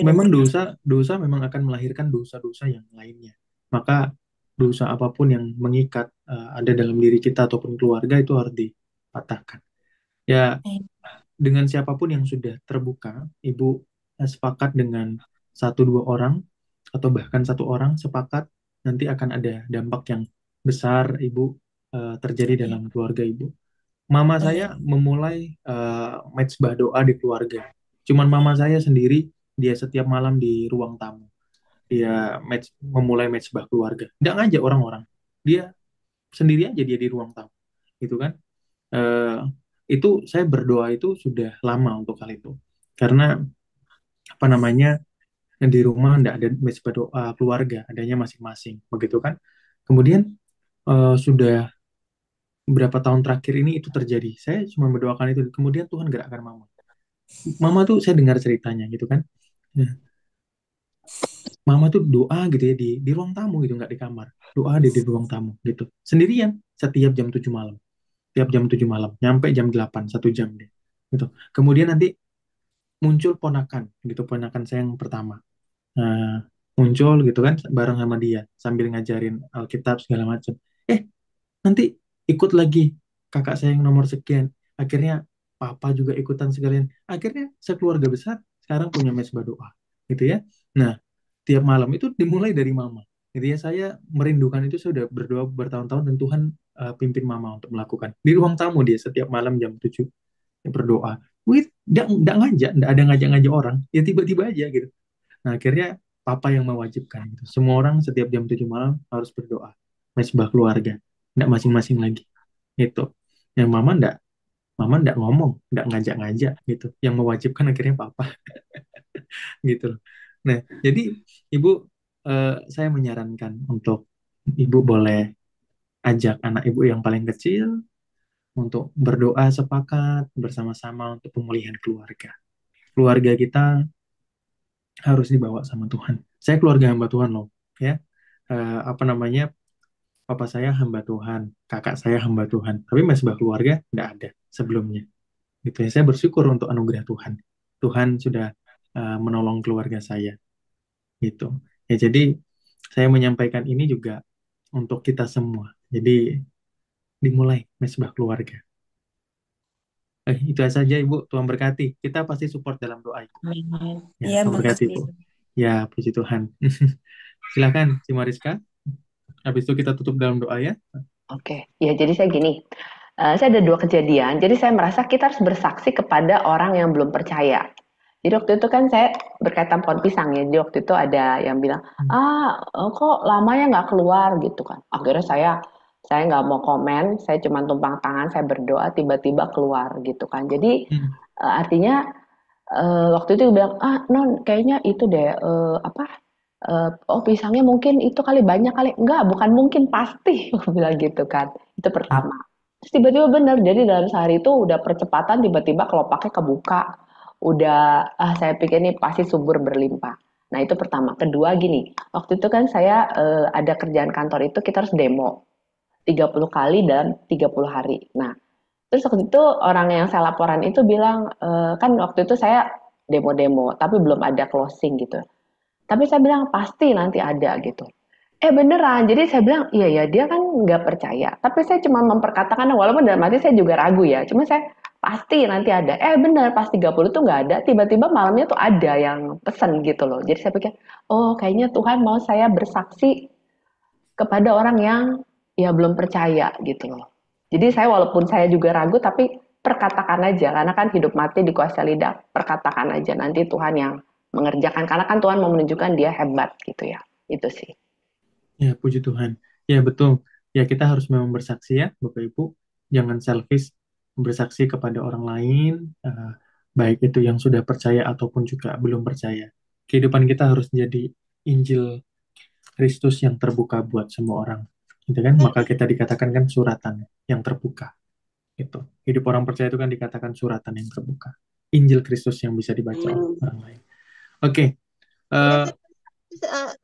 Memang dosa memang akan melahirkan dosa-dosa yang lainnya. Maka dosa apapun yang mengikat ada dalam diri kita ataupun keluarga itu harus dipatahkan. Ya, dengan siapapun yang sudah terbuka, Ibu sepakat dengan 1-2 orang atau bahkan 1 orang sepakat, nanti akan ada dampak yang besar Ibu terjadi dalam keluarga Ibu. Mama saya memulai mezbah doa di keluarga. Cuman mama saya sendiri, dia setiap malam di ruang tamu. Dia memulai mezbah keluarga. Nggak ngajak orang-orang. Dia sendiri aja dia di ruang tamu. Gitu kan. itu saya berdoa itu sudah lama untuk hal itu. Karena apa namanya, di rumah nggak ada mesbah doa keluarga, adanya masing-masing, begitu kan? Kemudian sudah beberapa tahun terakhir ini itu terjadi. Saya cuma mendoakan itu. Kemudian Tuhan gerakkan mama. Mama tuh saya dengar ceritanya gitu kan. Nah, mama tuh doa gitu ya di ruang tamu gitu, nggak di kamar. Doa di ruang tamu gitu. Sendirian setiap jam 7 malam. Tiap jam 7 malam. Nyampe jam 8 1 jam deh. Gitu. Kemudian nanti muncul ponakan gitu, ponakan saya yang pertama. Nah, muncul gitu kan bareng sama dia sambil ngajarin Alkitab segala macam. Nanti ikut lagi kakak saya yang nomor sekian. Akhirnya papa juga ikutan sekalian. Akhirnya sekeluarga besar sekarang punya mesbah doa. Gitu ya. Nah, tiap malam itu dimulai dari mama. Gitu ya, saya merindukan itu, saya sudah berdoa bertahun-tahun dan Tuhan pimpin mama untuk melakukan. Di ruang tamu dia setiap malam jam 7 dia berdoa. Wih, enggak ngajak, enggak ada ngajak-ngajak orang. Ya tiba-tiba aja gitu. Nah, akhirnya papa yang mewajibkan gitu. Semua orang setiap jam 7 malam harus berdoa. Mesbah keluarga. Enggak masing-masing lagi. Gitu. Yang mama enggak ngomong, enggak ngajak-ngajak gitu. Yang mewajibkan akhirnya papa gitu loh. Nah, jadi ibu, saya menyarankan untuk ibu boleh ajak anak ibu yang paling kecil untuk berdoa sepakat bersama-sama untuk pemulihan keluarga. Keluarga kita harus dibawa sama Tuhan. Saya keluarga hamba Tuhan loh, ya. Apa namanya? Papa saya hamba Tuhan, kakak saya hamba Tuhan. Tapi mesbah keluarga nggak ada sebelumnya. Gitu ya. Saya bersyukur untuk anugerah Tuhan. Tuhan sudah menolong keluarga saya. Gitu. Ya, jadi saya menyampaikan ini juga untuk kita semua. Jadi dimulai mesbah keluarga. Itu saja Ibu. Tuhan berkati. Kita pasti support dalam doa itu. Amin. Ya, Iya, Tuhan berkati makasih. Bu. Ya, puji Tuhan. Silakan, Si Mariska. Habis itu kita tutup dalam doa ya. Oke, ya jadi saya gini, saya ada 2 kejadian, jadi saya merasa kita harus bersaksi kepada orang yang belum percaya. Jadi waktu itu kan saya berkaitan pohon pisang ya, jadi waktu itu ada yang bilang, kok lama ya nggak keluar gitu kan. Akhirnya saya nggak mau komen, saya cuma tumpang tangan, saya berdoa, tiba-tiba keluar gitu kan. Jadi artinya waktu itu dia bilang, non kayaknya itu deh, oh pisangnya mungkin itu kali banyak kali. Enggak, bukan mungkin, pasti. Aku bilang gitu kan. Itu pertama. Terus tiba-tiba bener, jadi dalam sehari itu udah percepatan tiba-tiba kelopaknya kebuka. Udah, saya pikir ini pasti subur berlimpah. Nah itu pertama. Kedua gini, waktu itu kan saya ada kerjaan kantor itu kita harus demo 30 kali dalam 30 hari. Nah, terus waktu itu orang yang saya laporan itu bilang, kan waktu itu saya demo-demo, tapi belum ada closing gitu. Tapi saya bilang pasti nanti ada gitu. Beneran, jadi saya bilang iya ya dia kan nggak percaya. Tapi saya cuma memperkatakan, walaupun dalam hati saya juga ragu ya. Cuma saya pasti nanti ada. Bener pas 30 tuh nggak ada. Tiba-tiba malamnya tuh ada yang pesen gitu loh. Jadi saya pikir, oh kayaknya Tuhan mau saya bersaksi kepada orang yang ya belum percaya gitu loh. Jadi saya walaupun saya juga ragu tapi perkatakan aja karena kan hidup mati dikuasai lidah, perkatakan aja nanti Tuhan yang mengerjakan karena kan Tuhan mau menunjukkan dia hebat gitu ya. Itu sih. Ya, puji Tuhan. Ya, betul. Ya, kita harus memang bersaksi ya, Bapak Ibu. Jangan selfish bersaksi kepada orang lain, baik itu yang sudah percaya ataupun juga belum percaya. Kehidupan kita harus jadi Injil Kristus yang terbuka buat semua orang. Gitu kan? Maka kita dikatakan kan suratan yang terbuka. Gitu. Hidup orang percaya itu kan dikatakan suratan yang terbuka. Injil Kristus yang bisa dibaca oleh orang lain. Oke.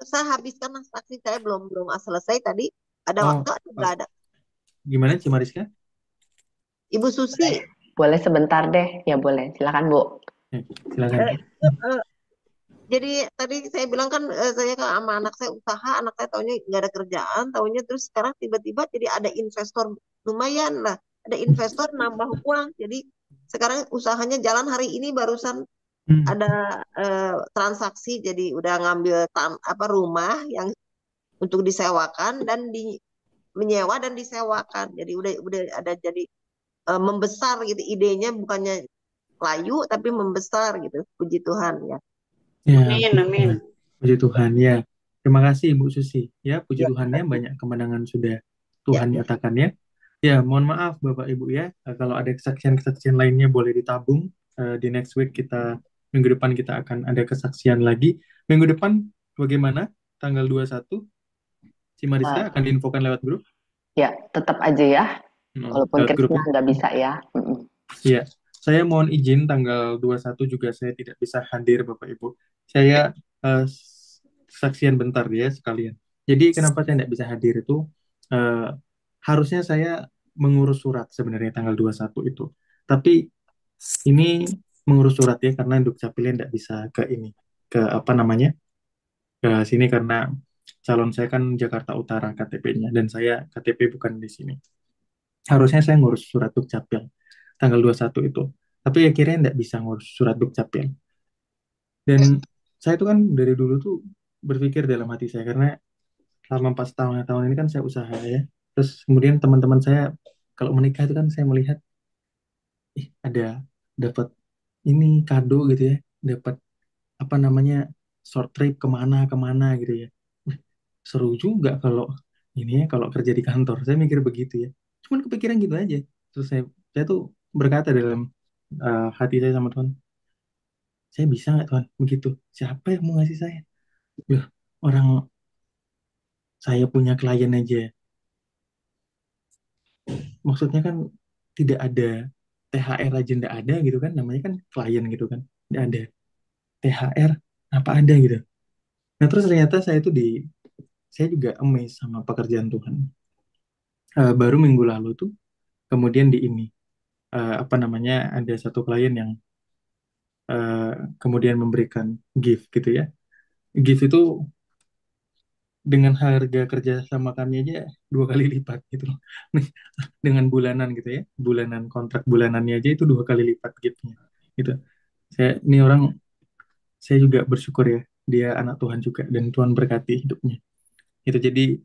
Saya habiskan saksi saya belum selesai tadi. Ada waktu atau nggak ada? Gimana Ci Mariska? Ibu Susi. Boleh sebentar deh. Ya boleh. Silakan Bu. Silakan. Jadi tadi saya bilang kan saya sama anak saya usaha, anak saya taunya nggak ada kerjaan, taunya terus sekarang tiba-tiba jadi ada investor lumayan lah, ada investor nambah uang, jadi sekarang usahanya jalan hari ini barusan ada transaksi, jadi udah ngambil rumah yang untuk disewakan dan menyewa dan disewakan, jadi udah ada jadi membesar gitu idenya, bukannya layu tapi membesar gitu, puji Tuhan ya. Ya, Amin. puji Tuhan ya. Terima kasih Ibu Susi. Ya, puji Tuhan ya, banyak kemenangan sudah Tuhan nyatakan ya. Ya, mohon maaf Bapak Ibu ya, kalau ada kesaksian-kesaksian lainnya boleh ditabung. Di next week minggu depan kita akan ada kesaksian lagi. Minggu depan bagaimana? Tanggal 21, si Mariska akan diinfokan lewat grup. Ya, tetap aja ya. Walaupun Lewat grup Krisna ya. nggak bisa ya. Iya, saya mohon izin tanggal 21 juga saya tidak bisa hadir Bapak Ibu. Saya saksian bentar ya sekalian. Jadi kenapa saya tidak bisa hadir itu, eh, harusnya saya mengurus surat sebenarnya tanggal 21 itu. Tapi ini mengurus surat ya karena Dukcapilnya tidak bisa ke apa namanya, ke sini karena calon saya kan Jakarta Utara KTP-nya dan saya KTP bukan di sini. Harusnya saya ngurus surat Dukcapil tanggal 21 itu. Tapi akhirnya tidak bisa ngurus surat Dukcapil. Dan saya itu kan dari dulu tuh berpikir dalam hati saya, karena selama 4 tahun ini kan saya usaha ya. Terus kemudian teman-teman saya kalau menikah itu kan saya melihat, ada dapat ini kado gitu ya, dapat apa namanya, short trip kemana-kemana gitu ya. Wih, seru juga kalau ini ya, kalau kerja di kantor. Saya mikir begitu ya. Cuman kepikiran gitu aja. Terus saya tuh berkata dalam hati saya sama Tuhan, saya bisa nggak Tuhan begitu? Siapa yang mau ngasih saya? Loh, orang saya punya klien aja. Maksudnya kan tidak ada THR aja, nggak ada gitu kan. Namanya kan klien gitu kan. Nggak ada THR, apa ada gitu. Nah terus ternyata saya juga amazed sama pekerjaan Tuhan. Baru minggu lalu tuh, kemudian apa namanya, ada satu klien yang kemudian memberikan gift gitu ya. Gift itu dengan harga kerja sama kami aja 2 kali lipat gitu loh. Dengan bulanan gitu ya, bulanan kontrak bulanannya aja itu 2 kali lipat giftnya gitu. Ini orang, saya juga bersyukur ya, dia anak Tuhan juga dan Tuhan berkati hidupnya. Itu jadi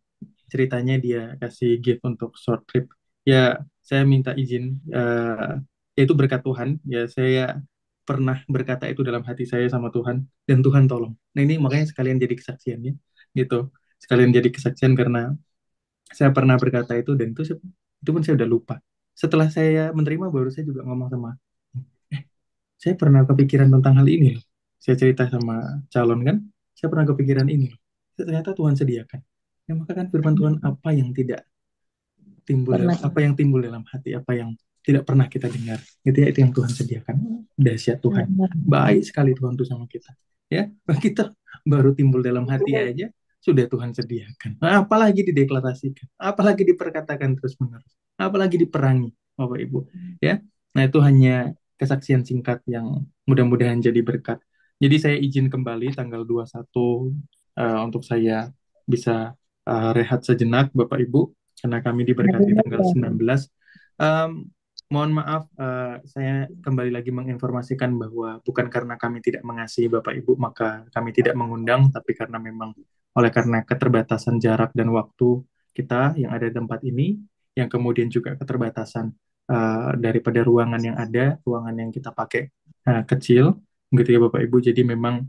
ceritanya dia kasih gift untuk short trip. Ya, saya minta izin, ya itu berkat Tuhan. Ya, saya pernah berkata itu dalam hati saya sama Tuhan, dan Tuhan tolong. Nah, ini makanya sekalian jadi kesaksiannya gitu. Sekalian jadi kesaksian karena saya pernah berkata itu, dan itu pun saya udah lupa. Setelah saya menerima, baru saya juga ngomong sama, saya pernah kepikiran tentang hal ini loh. Saya cerita sama calon kan, saya pernah kepikiran ini loh. Ternyata Tuhan sediakan. Ya, maka kan firman Tuhan, apa yang timbul dalam hati, apa yang tidak pernah kita dengar, itu ya, itu yang Tuhan sediakan. Dahsyat Tuhan, baik sekali Tuhan tuh sama kita. Ya, kita baru timbul dalam hati aja sudah Tuhan sediakan. Nah, apalagi dideklarasikan, apalagi diperkatakan terus menerus, apalagi diperangi, Bapak Ibu. Ya, nah itu hanya kesaksian singkat yang mudah-mudahan jadi berkat. Jadi saya izin kembali tanggal 21 untuk saya bisa rehat sejenak, Bapak Ibu, karena kami diberkati tanggal 19. Mohon maaf, saya kembali lagi menginformasikan bahwa bukan karena kami tidak mengasihi Bapak Ibu, maka kami tidak mengundang, tapi karena memang karena keterbatasan jarak dan waktu kita yang ada di tempat ini, yang kemudian juga keterbatasan daripada ruangan yang ada, ruangan yang kita pakai kecil, gitu ya Bapak Ibu. Jadi memang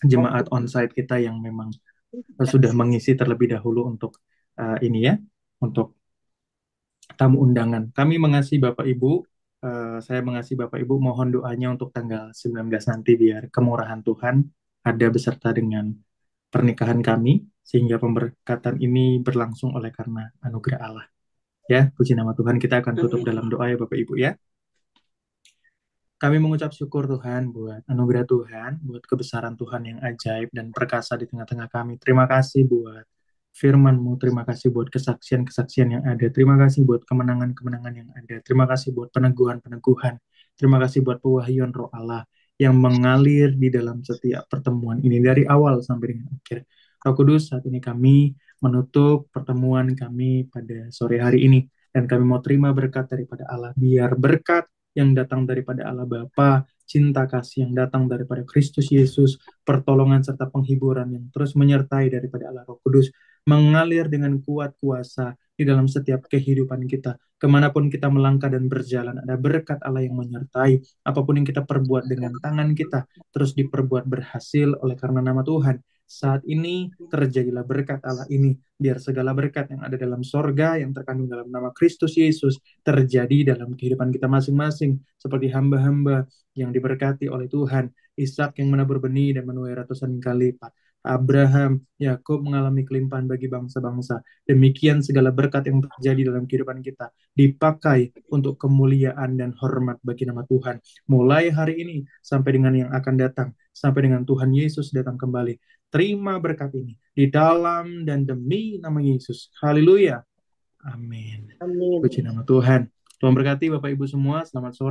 jemaat onsite kita yang memang sudah mengisi terlebih dahulu untuk ini ya, untuk tamu undangan. Kami mengasihi Bapak Ibu, saya mengasihi Bapak Ibu, mohon doanya untuk tanggal 19 nanti, biar kemurahan Tuhan ada beserta dengan pernikahan kami, sehingga pemberkatan ini berlangsung oleh karena anugerah Allah. Ya, puji nama Tuhan. Kita akan tutup dalam doa ya Bapak Ibu ya. Kami mengucap syukur Tuhan buat anugerah Tuhan, buat kebesaran Tuhan yang ajaib dan perkasa di tengah-tengah kami. Terima kasih buat firman-Mu, terima kasih buat kesaksian-kesaksian yang ada, terima kasih buat kemenangan-kemenangan yang ada, terima kasih buat peneguhan-peneguhan, terima kasih buat pewahyuan Roh Allah yang mengalir di dalam setiap pertemuan ini dari awal sampai dengan akhir. Roh Kudus, saat ini kami menutup pertemuan kami pada sore hari ini, dan kami mau terima berkat daripada Allah. Biar berkat yang datang daripada Allah Bapa, cinta kasih yang datang daripada Kristus Yesus, pertolongan serta penghiburan yang terus menyertai daripada Allah Roh Kudus, mengalir dengan kuat kuasa di dalam setiap kehidupan kita. Kemanapun kita melangkah dan berjalan, ada berkat Allah yang menyertai. Apapun yang kita perbuat dengan tangan kita, terus diperbuat berhasil oleh karena nama Tuhan. Saat ini terjadilah berkat Allah ini, biar segala berkat yang ada dalam sorga yang terkandung dalam nama Kristus Yesus terjadi dalam kehidupan kita masing-masing, seperti hamba-hamba yang diberkati oleh Tuhan. Ishak yang menabur benih dan menuai ratusan kali lipat. Abraham, Yakub mengalami kelimpahan bagi bangsa-bangsa. Demikian segala berkat yang terjadi dalam kehidupan kita dipakai untuk kemuliaan dan hormat bagi nama Tuhan. Mulai hari ini sampai dengan yang akan datang, sampai dengan Tuhan Yesus datang kembali. Terima berkat ini di dalam dan demi nama Yesus. Haleluya. Amin. Amin. Puji nama Tuhan. Tuhan berkati Bapak Ibu semua. Selamat sore.